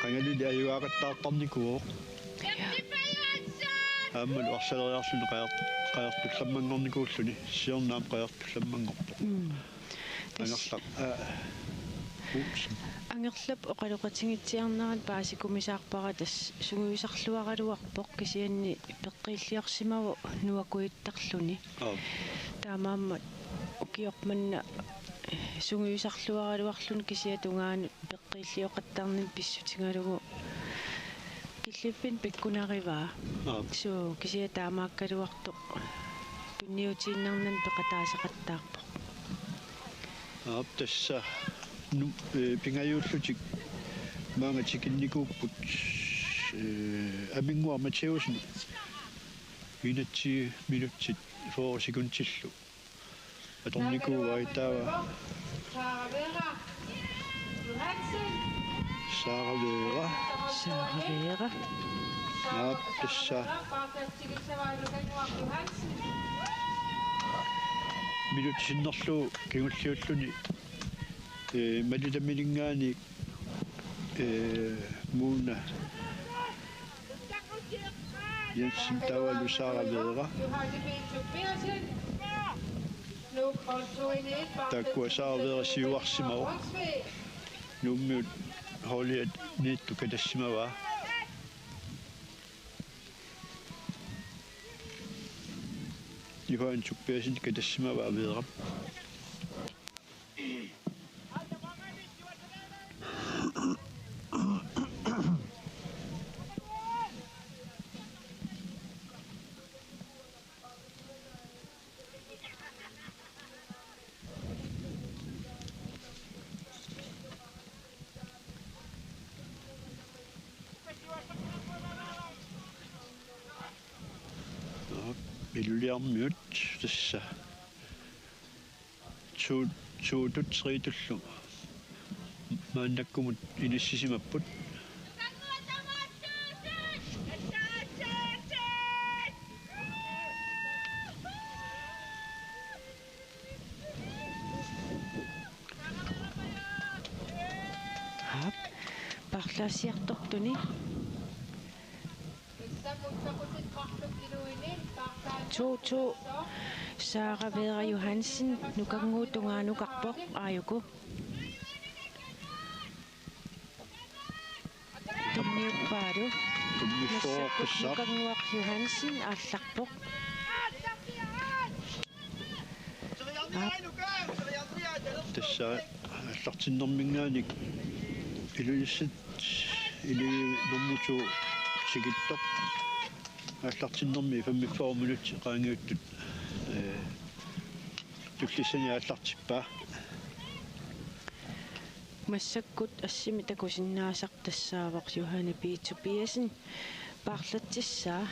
qangalili ajuaaqattaartarnikuo aammal arsaleriarluni qajartullammanngornikuulluni siornaam qajartullammanngorpo angerlaq ангерлап оқалоқатингитсиарнерат паасикумисаарпара тас сугуисарлуараluarpoq кисианни пеққииллиарсимаву нуакуиттарлуни таамааммат укиорманна сугуисарлуараluarluni кисиатунгаану пеққииллиоқаттарнин писсутингалугу киллиппин пиккунариваа суу кисиа таамааккалуартоқ тунниутииннарнан пеқатаасақаттаарпоқ тасса пингаюуллутик маanga чикинникууппут амингуа матеусни минутти минутсит 4 секундтиллу аторникуа итаава сааравера тасса минутсиннерлу кигуллиуллуни малитамилингаани муна Jensen тавалу сааравера таккуа сааравера сиуарсимау нуммиут холиат нитту катассимава Ihoan suppiasin katassimava vera илулиармиут тасса туутут сриитуллу мааннаккумут инассисимаппут hap parlaasiartortuni tu Sara Vera Johansen nukanguutungaanukарпоq aayuku tunniuppaalu tummifoqissaq nukanguaq Johansen аалларпоq тасса аллартиннэрмингааник илуиссат или нормуту сигиттоq аллартиннэрми 45 минут qaangiuttut туллисани ааллартиппаа массаккут ассими такусиннаасақ тассаавоқ Johanne B. Tobiasen парлатсиссаа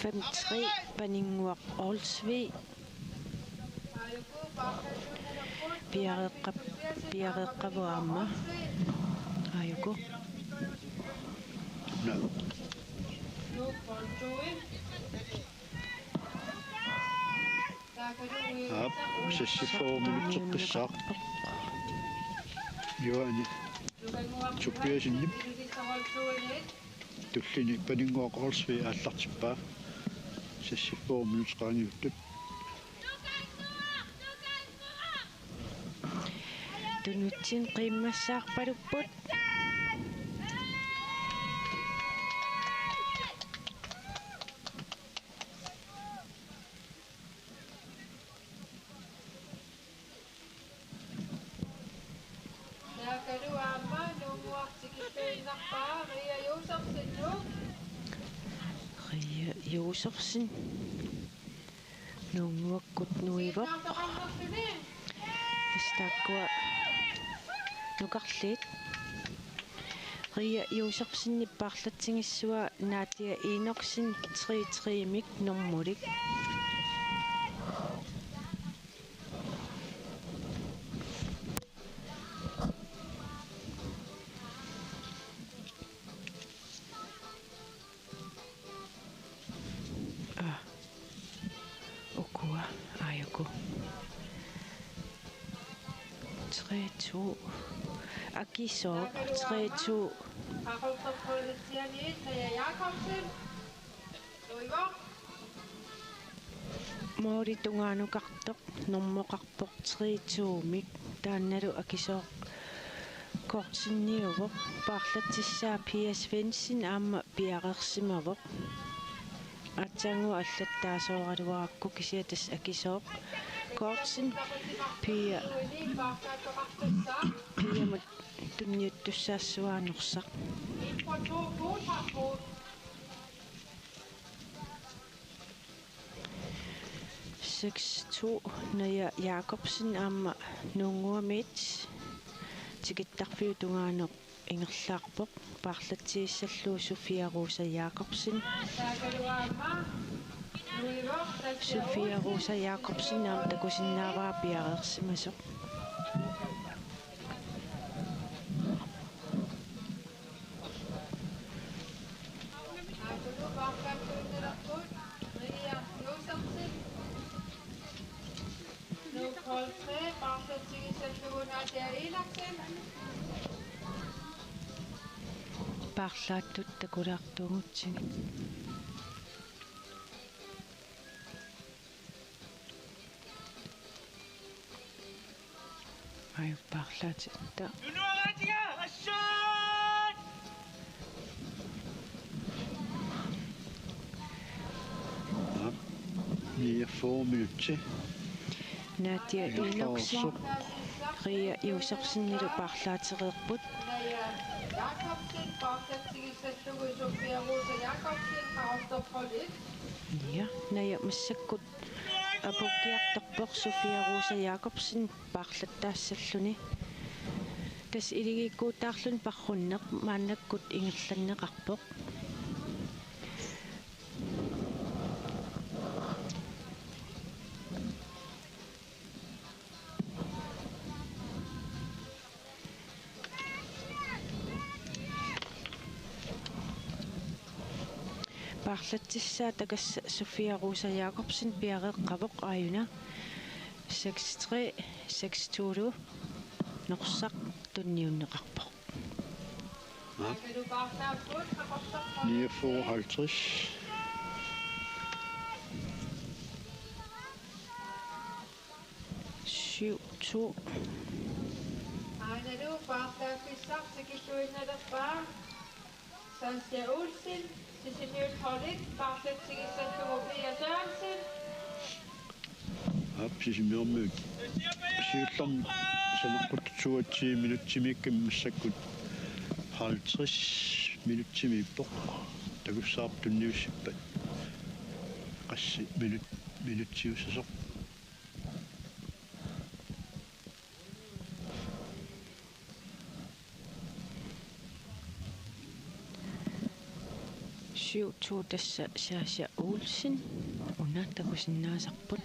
5-3 панингуақ Olsvi пиареққавуаама ааюку ап сассифоо минутсеққиссаақ Johanne Tobiasen туллини панингуақ Olsvi ааллартиппаа сассифоо минут qaangiuttut tunutsin qimmassaarpalupput Ria Josefsen nunguakkut nuivoq tastakkua nukarliit Ria Josefsen nippaarlatsingissuа Nadia Enochsen 3-3-mik normmulik okua ajuku 3-2 Akisov 3-2 Mori tungaanukарtoq normоqarpoq 3-2-mik taannalu Akisov kortsinniuvoq paarlatissaa Pia Svensson aamma piaqersimavoq атсаангу аллаттаасооraluarakku кисиатас Akisov kortsin Pia мат тунниуттуссаассуаанерсақ 6-2 Naja Jacobsen aamma nuunguamit tikittarfiu tungaanoq ingerlaarpoq paarlatsiissalluu Sofia Rosa Jacobsen Sofia Rosa Jacobsen aam takusinnaavaa piareersimasoq Parlaattut takulaartuugutsin ai parlaatitta Nunuaratia assuut Nia 4 minutter Nadia Enochsen Ria Josefsen parlaatereerput Ja, naja massakkut apukiartorpoq Sofia Rosa Jacobsen parlattaassalluni tas iligikkuutaarlun parrunneq maannakkut ingerlanneqarpoq qaarlatsissaa takassa Sofia Rosa Jacobsen piareqqavoq aayuna 63 62 norsaq tunniunneqarpoq 59. 7-2 Aina nu partaakissaq sikissuinnalerpaa Saskia Olsen Sisimiut Hollik partatsigissallugu Pia Sørensen Apsisimiormuut. Siullarm saneqquttuatsi minuttimiikkim massakkut 50 minuttimiippoq takussaartunniussippat qassi minutsiussasoq 7-2 tassa Sasha Olsen una takusinnaasarput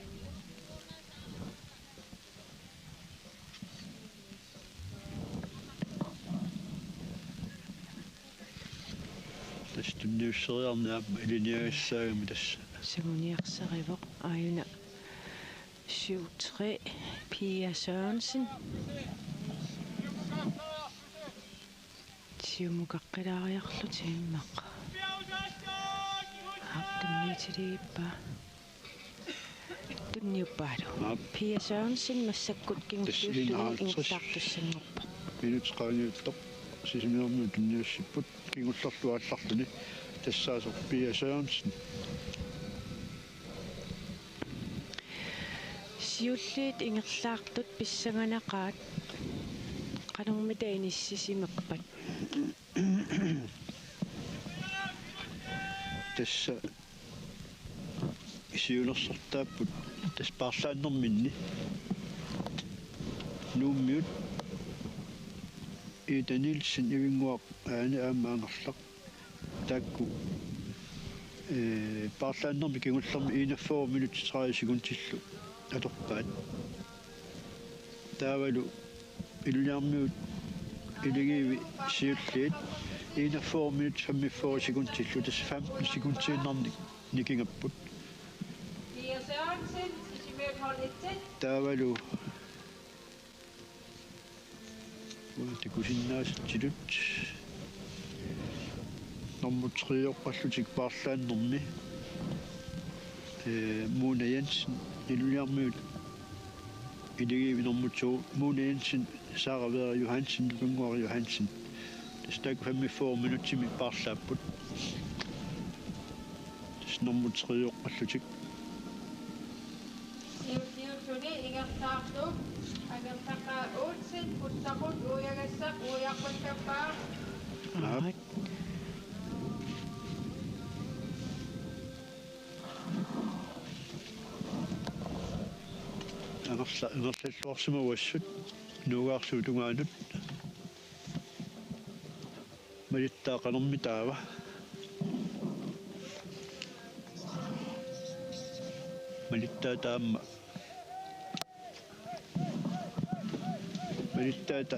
tastunniusseriarnaapma iliniagassаагами tassa saguniarsarivoq aayuna 7-3 Pia Sørensen siumukaqqilariarlut immaq tunniitiliippa tunniuppaadu Pia Sørensen massakkut kingulluullugu ingullartussanngorpa minutqaaniuttoq sisimiormuut tunniussipput kingullarluallartuni тассаасоқ Pia Sørensen siulliit ingerlaartut pissanganaqaat qanurmita inissisimappat тасса исиулерсортааппут тас парлааннэрминни нууммиут итанилсин ивингуақ аани аамаангерлақ таакку парлааннэрми кигуллэрми 41 минут 30 секундиллу аторпаат таавалу илуниармиут илигиви сиуллиит 41 minut 45 sekundtillu tas 15 sekundtinnarnik nikingapпут Pia Sørensen Sisimiut Hollik таавалу тикусиннааситсилут нормутриоққаллутик парлааннэрми Mona Jensen илуниармиут илигиви нормутсуу Mona Jensen Sara Vera Johansen Lungor Johansen Stak 45 minuttimi parlaapput. Snormutriuqqallutik. Siutiutuni ingertaartu agertaqa Olsen puttaqut uuyagassaq uuyarpattappaa alright Anersalluarsimuassut nuugaarsuutungaanut. Malittaaqanermi taava. Malittaa taamma. Malittaata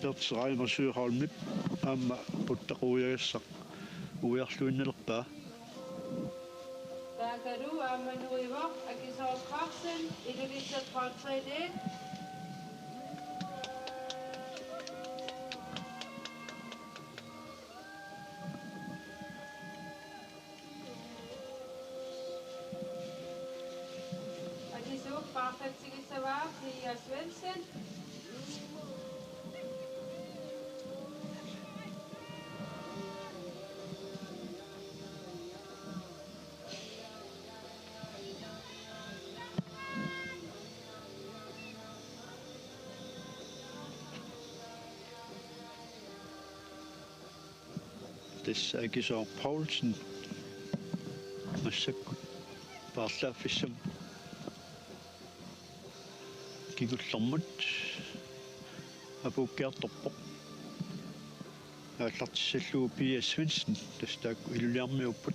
tertseraainersuuqarlmip aamma puttaquuyagassaq uiarluinnalerpaa. taakalu aamanuivoq akisoorqarsen ilulissatqaartreedeet akisuuq paartatsigisavaa Pia Svendsen Tässä Akisoor Poulsen massakkut paarlaaffissam kigullermut apuukkiartorpoq aallartissalluu Pia Svendsen tastaakku iluliarmiupput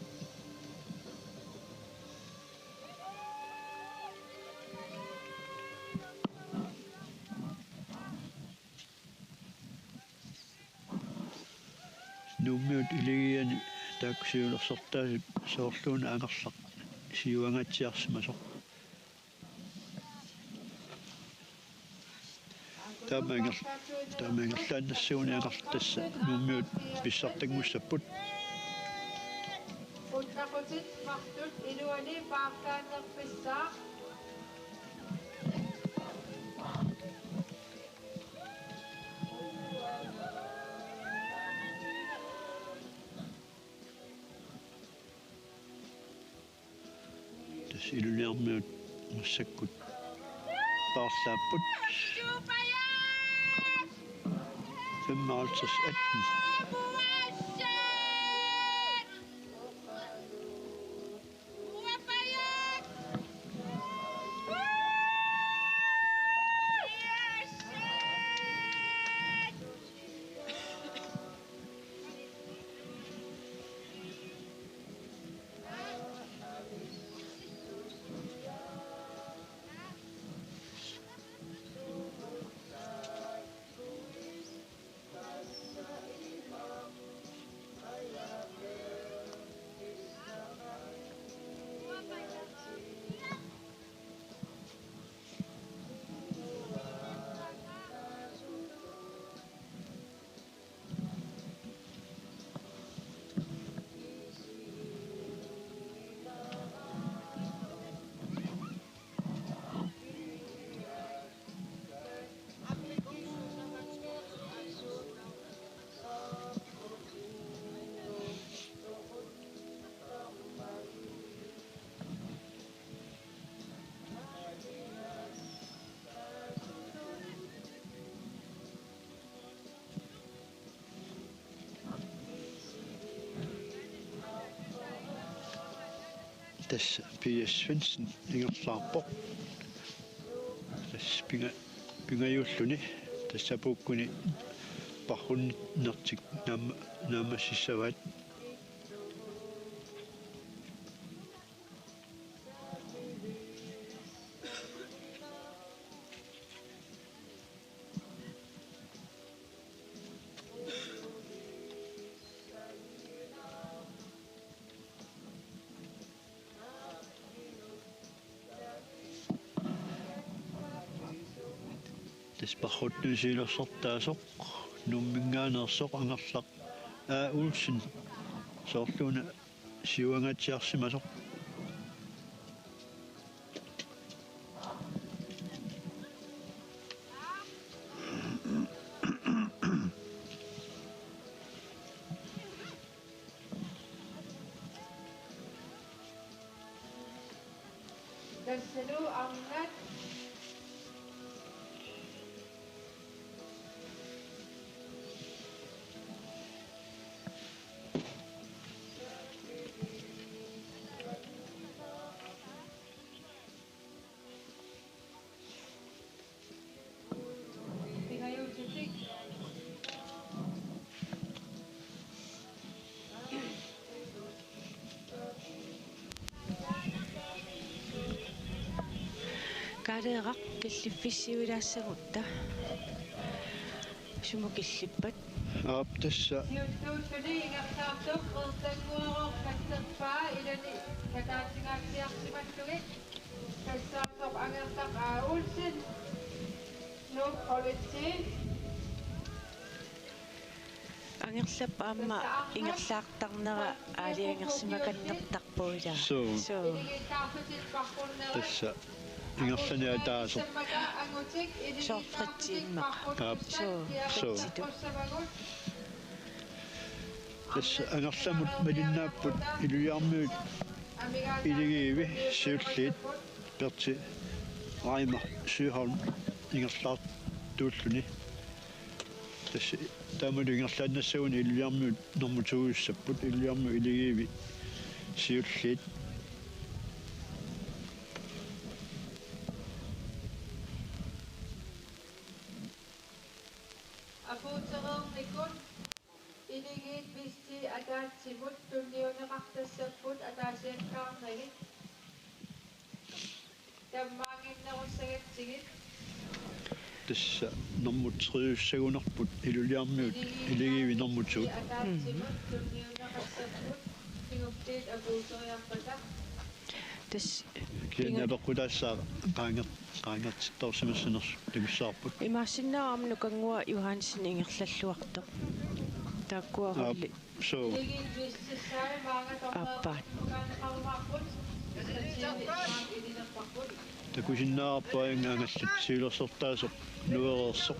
nuummiut iligiani тааксиулерсортаа соорлуuna ангерлақ сиуангатсиарсимасо таамаангерлааннассууни ангерлтасса нууммиут писсартагмуссаппут Uttaqutит maqtut iluani paaqtaannerpissaa тас илулиармиут массаккут паарлааппут 55 tas P.S. Svendsen ingerlaarpoq tas pingayulluni tassapuukkuni parrunnertik naamassissavaat parrutnusiilersortaasoq nummingaanersoq angerlaq ulsin soorluuna siuangatsiarsimasoq Tassalu amnat pingayutitik каалеэрақ киллиффиссиулаассагутта сумукиллиппат aap tassa Tiuttuuttuni ingertaartuq qertanguaroq kasserpaa ilani kataatigaarsiarsimattugi kassaartoq angertaq ulsin nuuk politsi ангерлап аама ингерлаартарнера аалиангерсимаканнертарпуила So. iligitaartutit parrunnerat tassa ingerlaniataasoq tassa angerlamut malinnaapпут iluyarmiut iligiivi siulliit perti raima syholm ingerlaartuulluni tassa taamulu ingerlaannassaguni iluyarmiut normutuguissapput iluyarmu iligiivi siulliit apuutereernikut iligit visti ataatsimut tunniuneqartassapput ataasiakkaarnagit tammaanginnerussagatsigit tassa normutriussagunerput iluyarmiut iligiivi normutuut ataatsimut tunniuneqarsapput тас кианапеккулаассаа qaangertorsimassiners tagussaarput имаассиннаарамну кангуа Юхансен ингерллаллуарто тааккуа холли so аппаат takusinnаарpainga angallat siulersortaasoq nuereersoq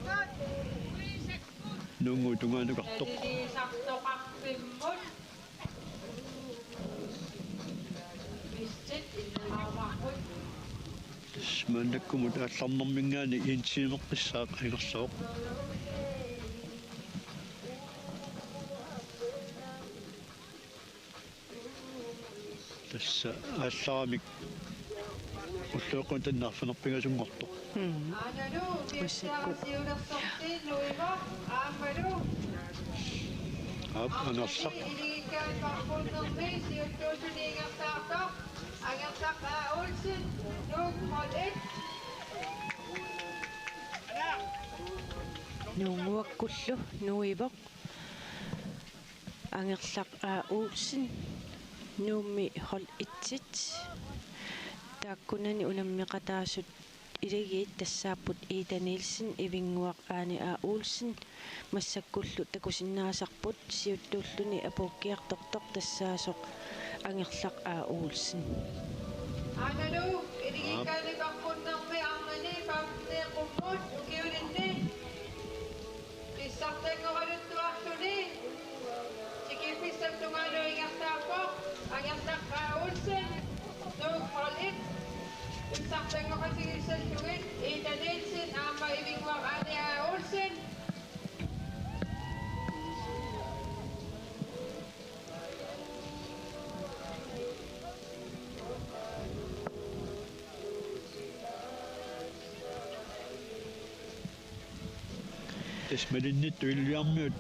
nungu tunganukartoq смандаккумут аалларнэрмингаани иинтиимеққиссаақ игерсооқ тасса аалларамик уллуоққун таннаарфанерпигасунгортоқ анерсақ нунгуаккуллу нуивоқ ангерлақ Olsen нуумми хол итсит тааккунани унаммеқатаасут илагиит тассааппут Ida Nielsen ивингуақ аани Olsen массаккуллу такусиннаасарпут сиуттууллуни апууккиартортоқ тассаасоқ ангерлақ Olsen Анану илигикаалипарпуннэрми армани паапнеэқуммут укиулинни писсартангоралуттуарлуни тикипписсаттунгаалуингертааппо ангерлақ Olsen нуукхолит писсартангоратигиссаллугит Ida Nielsen аама ивингуақ аани Olsen тасмалиннит уиллиармиут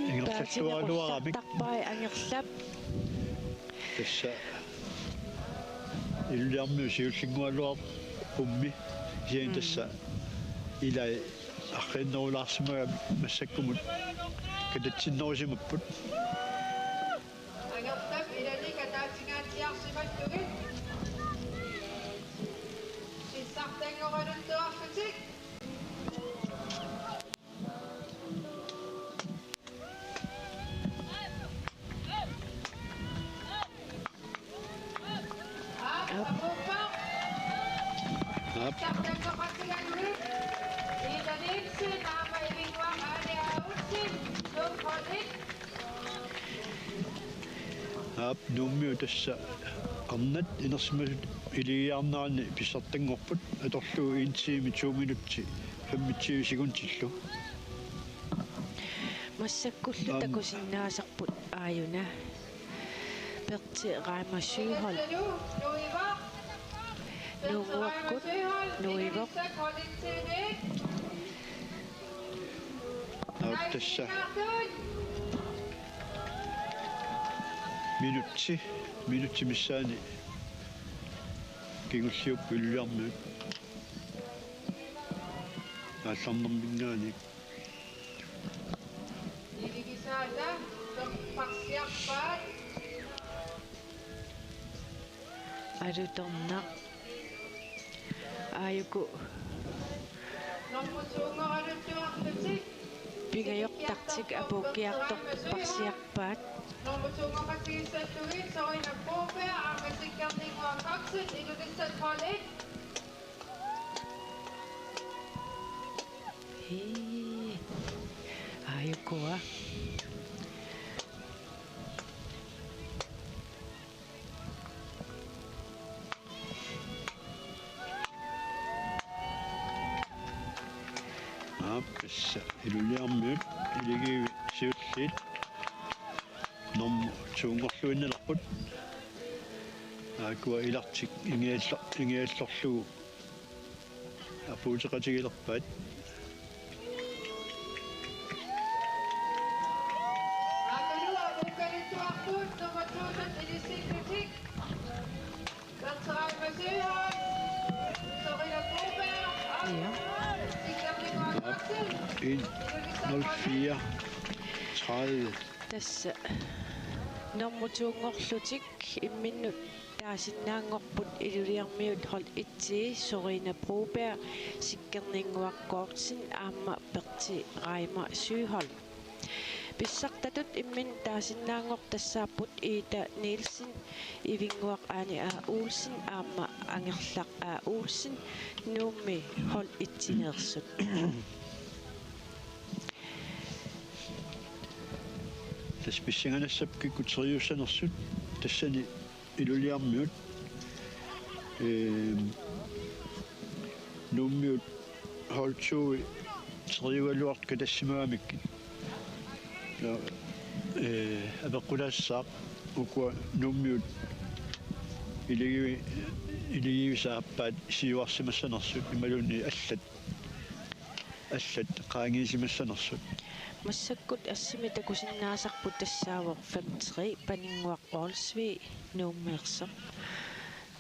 ингерллуалуарамик тартарпай ангерлап тасса иллиармиу сиуллингуалуар умми сиин тасса илай ахриннерулаарсимага массаккумут кататсиннерусимаппут ангерлап илали катаатингаатиарсималлугит писсартангоралуттуарлутик ап ап нуммиу тасса арнат инерсимасут илигиарнаарни писсартангорпут аторлуу иинтиими 2 минутти 25 секундиллу массаккуллу такусиннаасарпут ааюна перти раамассуухол нугуаккут нуивоқ ап тасса минутти миссаани кигуллиуп иллиармиут аалларнэрмингаани илигисаата парсиарпаат алуторнақ ааюку нормутунгоралуттуарлутик пигайоқтартик апууккиартор парсиарпаат нормутунгоратигиссаллугит соринаппуупе ааматиккарнингуакаксит илугиссат холит ааюкуа тасса илулиармиут илигиви сиуллит норм тунгорлуиннелерпут аакуа илартик ингиаллорлугу апуутеқатигилерпаат аакалуа укалиттуарпут нормутуусат илиссиккутик картарамасиуат соринаппуупе in 04 30 тасса Normutungorlutik imminnut taasinnaangorput iluliarmiut hol itsi Sorina Broberg sikkerninguakkoortsin aamma perti Reimer Syholm Pissartatut immin taasinnaangor tassaaput Ida Nielsen ivinguaq aani A Olsen aamma angerlaq A Olsen nuummi hol itsineersut тасписсанганассап киккутериуссанерсут тассани илулиармиут нуммиут холчуи териуалуарт катассимаамикки абеккулаассаақ укуа нуммиут илигивисааппаат сиуарсимассанерсут ималуни аллат qaangiisimassанерсут массаккут ассими такусиннаасарпут тассаавоқ 5-3 панингуақ Олсви нууммеерсақ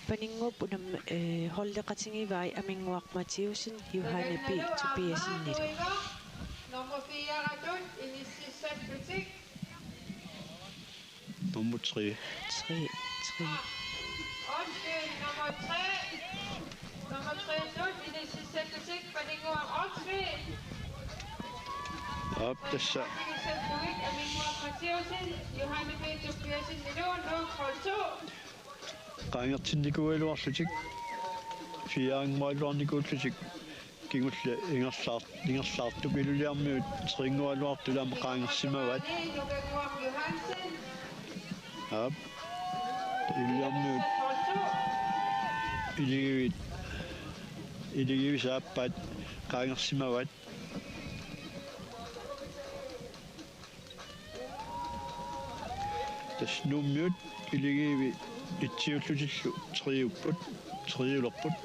панингуп унам холлекатингивай амингуақ Матиусин Юхани Би Тупиасиннит Nummer 4 Radun, Initial Butik. nummer 3 3 Undskyld, nummer 3. Nummer 3 Lund, Initial Butik, Perningor Olsvi. aap tassa Initial Butik, Amingor Mathieusen, Johanne B. Tobiasen, Milon, Lund, hold 2. qaangertinnikualuarlutik fiaangmaaluarnikuullutik kingulli ingerlaartuk iluliarmiut teringualuartulaama qaangersimavaat Luganguam Johansen, aap iluliarmiut hold 2. iligivisaappaat qaangersimavaat таснууммиут илигиви итсиуллутиллу териулерпут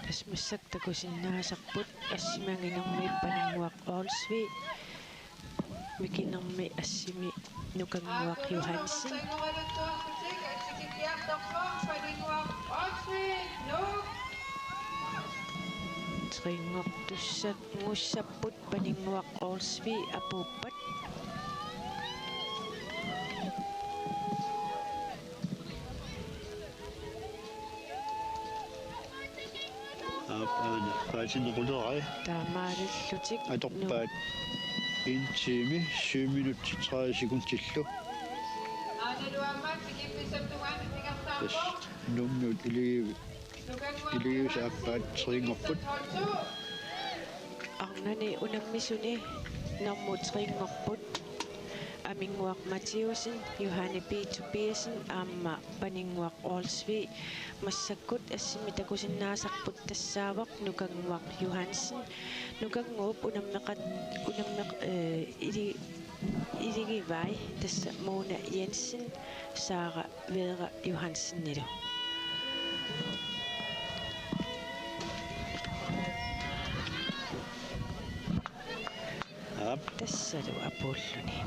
тасмассак такусиннаасарпут ассимангинерми панингуақ Олсви микинерми ассими нукангуақ Юхансен Tringortussat ngussapput paninguaq Olsvi apuppat aapana paatinnerulerai taamaalillutik atorpaat 1 time 7 minutter 30 sekundtillu tas nummiut iligivisaappaat teringorput arnani unammisuni normu tringorput aminguaq Mathiusen Johanne B. Tobiasen aamma paninguaq Olsvi massakkut assimi takusinnaasarput tassaavaq nukanguaq Johansen nukanguup iligivai tassa Mona Jensen Sara Vedra Johansen nilu aap tassalu apulluni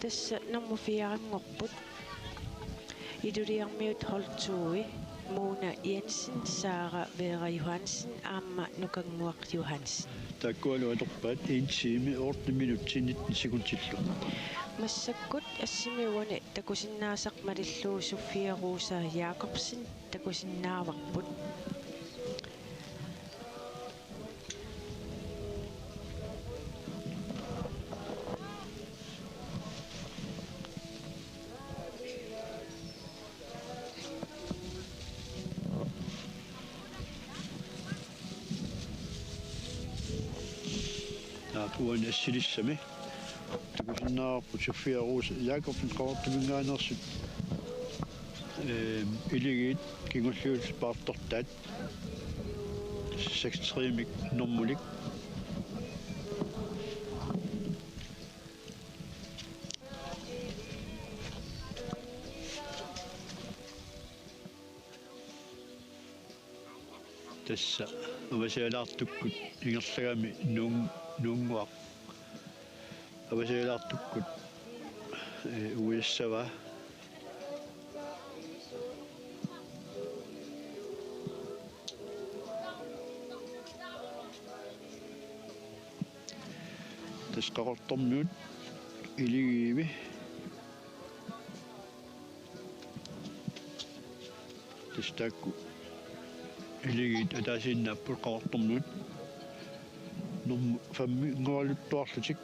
tassa nummu 4-ngorput iluliarmiut holtuui Mona Jensen Sara Vedra Johansen aamma nukanguaq Johansen takkualu atorpaat 1 time 8 minutter 19 sekundtillu massakkut assimiuani takusinnaasaqmalillu Sofia Rosa Jacobsen takusinnaavarput aapuan assilissami takusinnaarput Sofia Rosa Jacobsen qaartuminngaanersut iligiit kingulluut paartortaat 6-3-mik normmulik tassa avasialaartukkut ingerlagami nuunguaq avasialaartukkut uiassava тасқақортормиут илигииви тастаакку илигиит атаасииннааппут қақортормиут нум фамми ngoluttuarlutik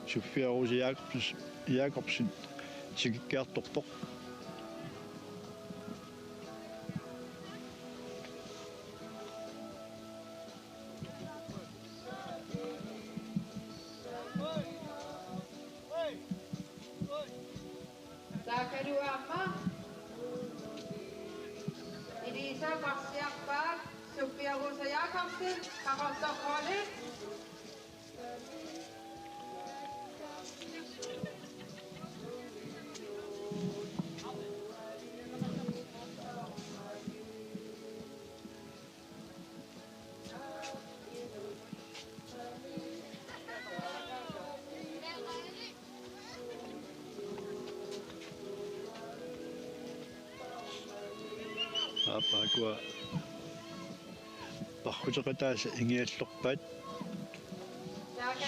Sofia Jacobsen sikikkiartorpoq Takaruama Elisa Marciakpak Sofia Rosa Jacobsen Karostokhole апаакуа пархутеқатааса ингиаллорпаат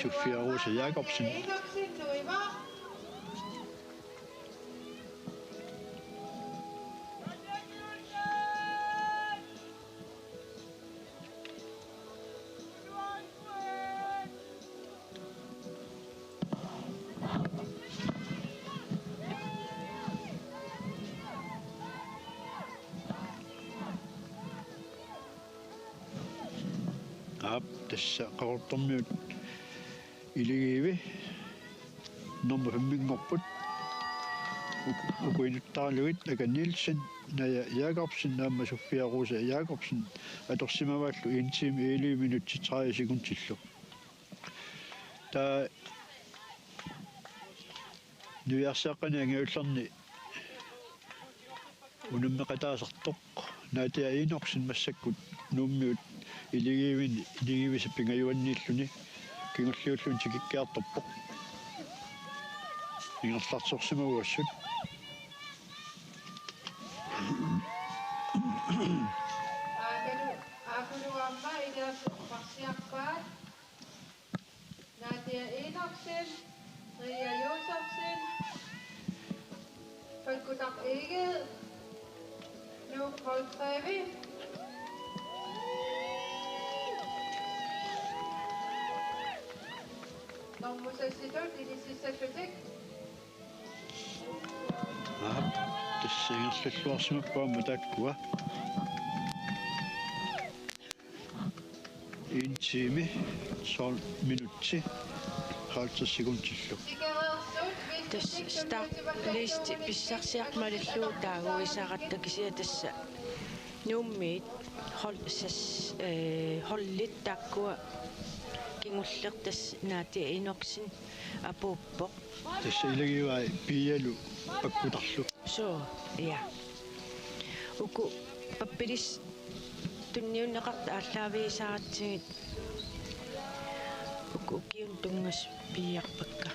Sofia Rosa Jacobsen тасса қақортормиут илигииви номер 5-ngorput укуинуттаарлугит ака Нилсен ная Jacobsen наама Sofia Rosa Jacobsen аторсимавааллу 1 time 11 minutter 30 sekundtillu та нуиарсааққани ангиуллерни унуммеқатаасартоқ наатиа инорсин массаккут нууммиут илигивисаппингаюаннииллуни кингуллиуллун тикиккиарторпоқ ингерлартсорсимагуассут Akaruama Elisa Marciakpak Nadia Enoksen Ria Josefsen Falkutak Eged Luke Holtrevi Nommusassidut Ilisissakkutik тассингерллуарсимаппаама таккуа 1 time 12 minutter 30 sekundtillu тас стар листи писсарсиармалиллуу таагуисаратта тасса нууммиит холлит таккуа кингуллертас наати иноксин апууппоқ тасса илагиваа пиалу паккутарлу so ja уку паппилис тунниуннеқарта ааллаависааратсигит уку киун тунгас пиарпакка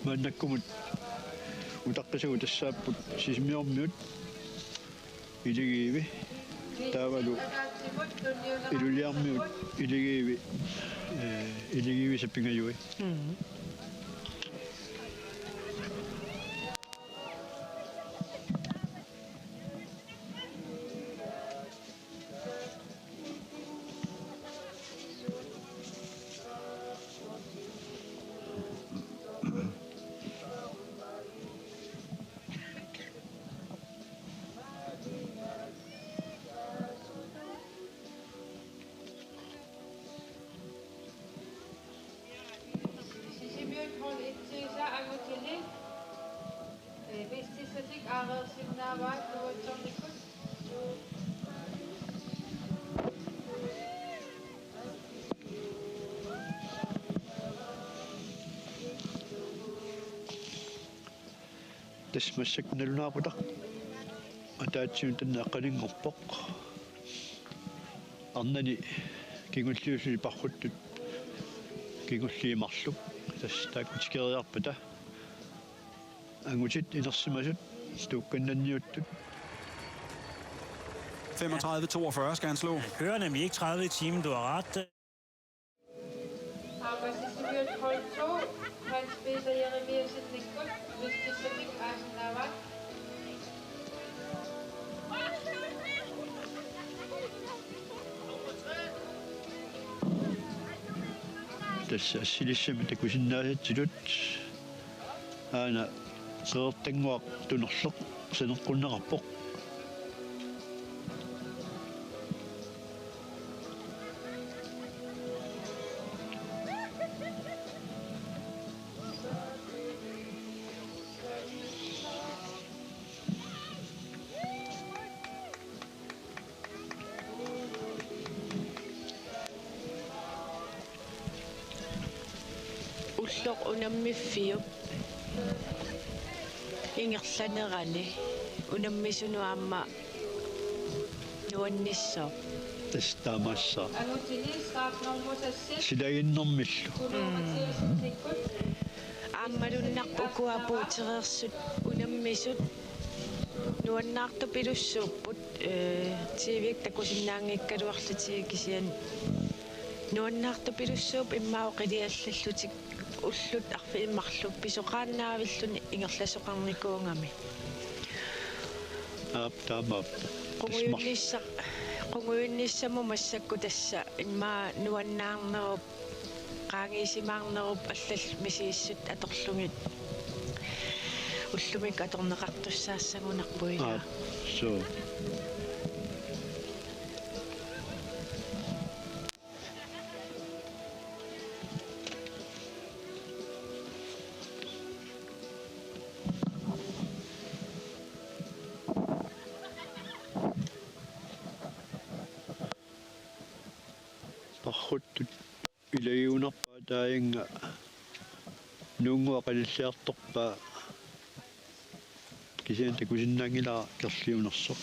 маннаккумут утаққисагу тассааппут сисмиормиут илигииви таавалу илулиармиут илигииви саппингаюи тасмассак налунаарпутақ атаатсиун таннааққалингорпоқ арнани кингуллиулли пархуттут кингуллиимарлу тас тааккутикериарпута ангутит инерсимасут туукканнанниуттут 35-42 skal han slå. Kører nemlig ikke 30 i timen, du har ret. Arbejdsinstalliert hold 2. Hans Peter Jeremiasen Nikol. Vestjysk Arsenavat. tässä silissemme takusinnaasattilut aana seertanguaq tunerloq saneqqunneqarpoq уллоқ унаммиффиуп ингерланерани унаммисунуаама нуанниссоо тастаамассаа Anutini Startnormusassit. силагиннэрмиллу Kulumatiusin Nikol. ааммалуннарпу куапуутерерсут унаммисут нуаннаарту пилуссууппут тивик такусиннаангиккалуарлутиги кисиан нуаннаарту пилуссууп иммао қилиаллаллутик уллут арфииммарлуп писоқааннаавиллуни ингерласоқарникуунгами таамаап қунгуйунниссаму массакку тасса иммаа нуаннаарнеруп qaangiisimаарnerup allal misiissut atorlungit ullumik atorneqartussaassangунarpuila so parruttut ilagiunarpaa taayanga nuunguaqalliartorpaa kisian takusinnaangilaa kerliunersoq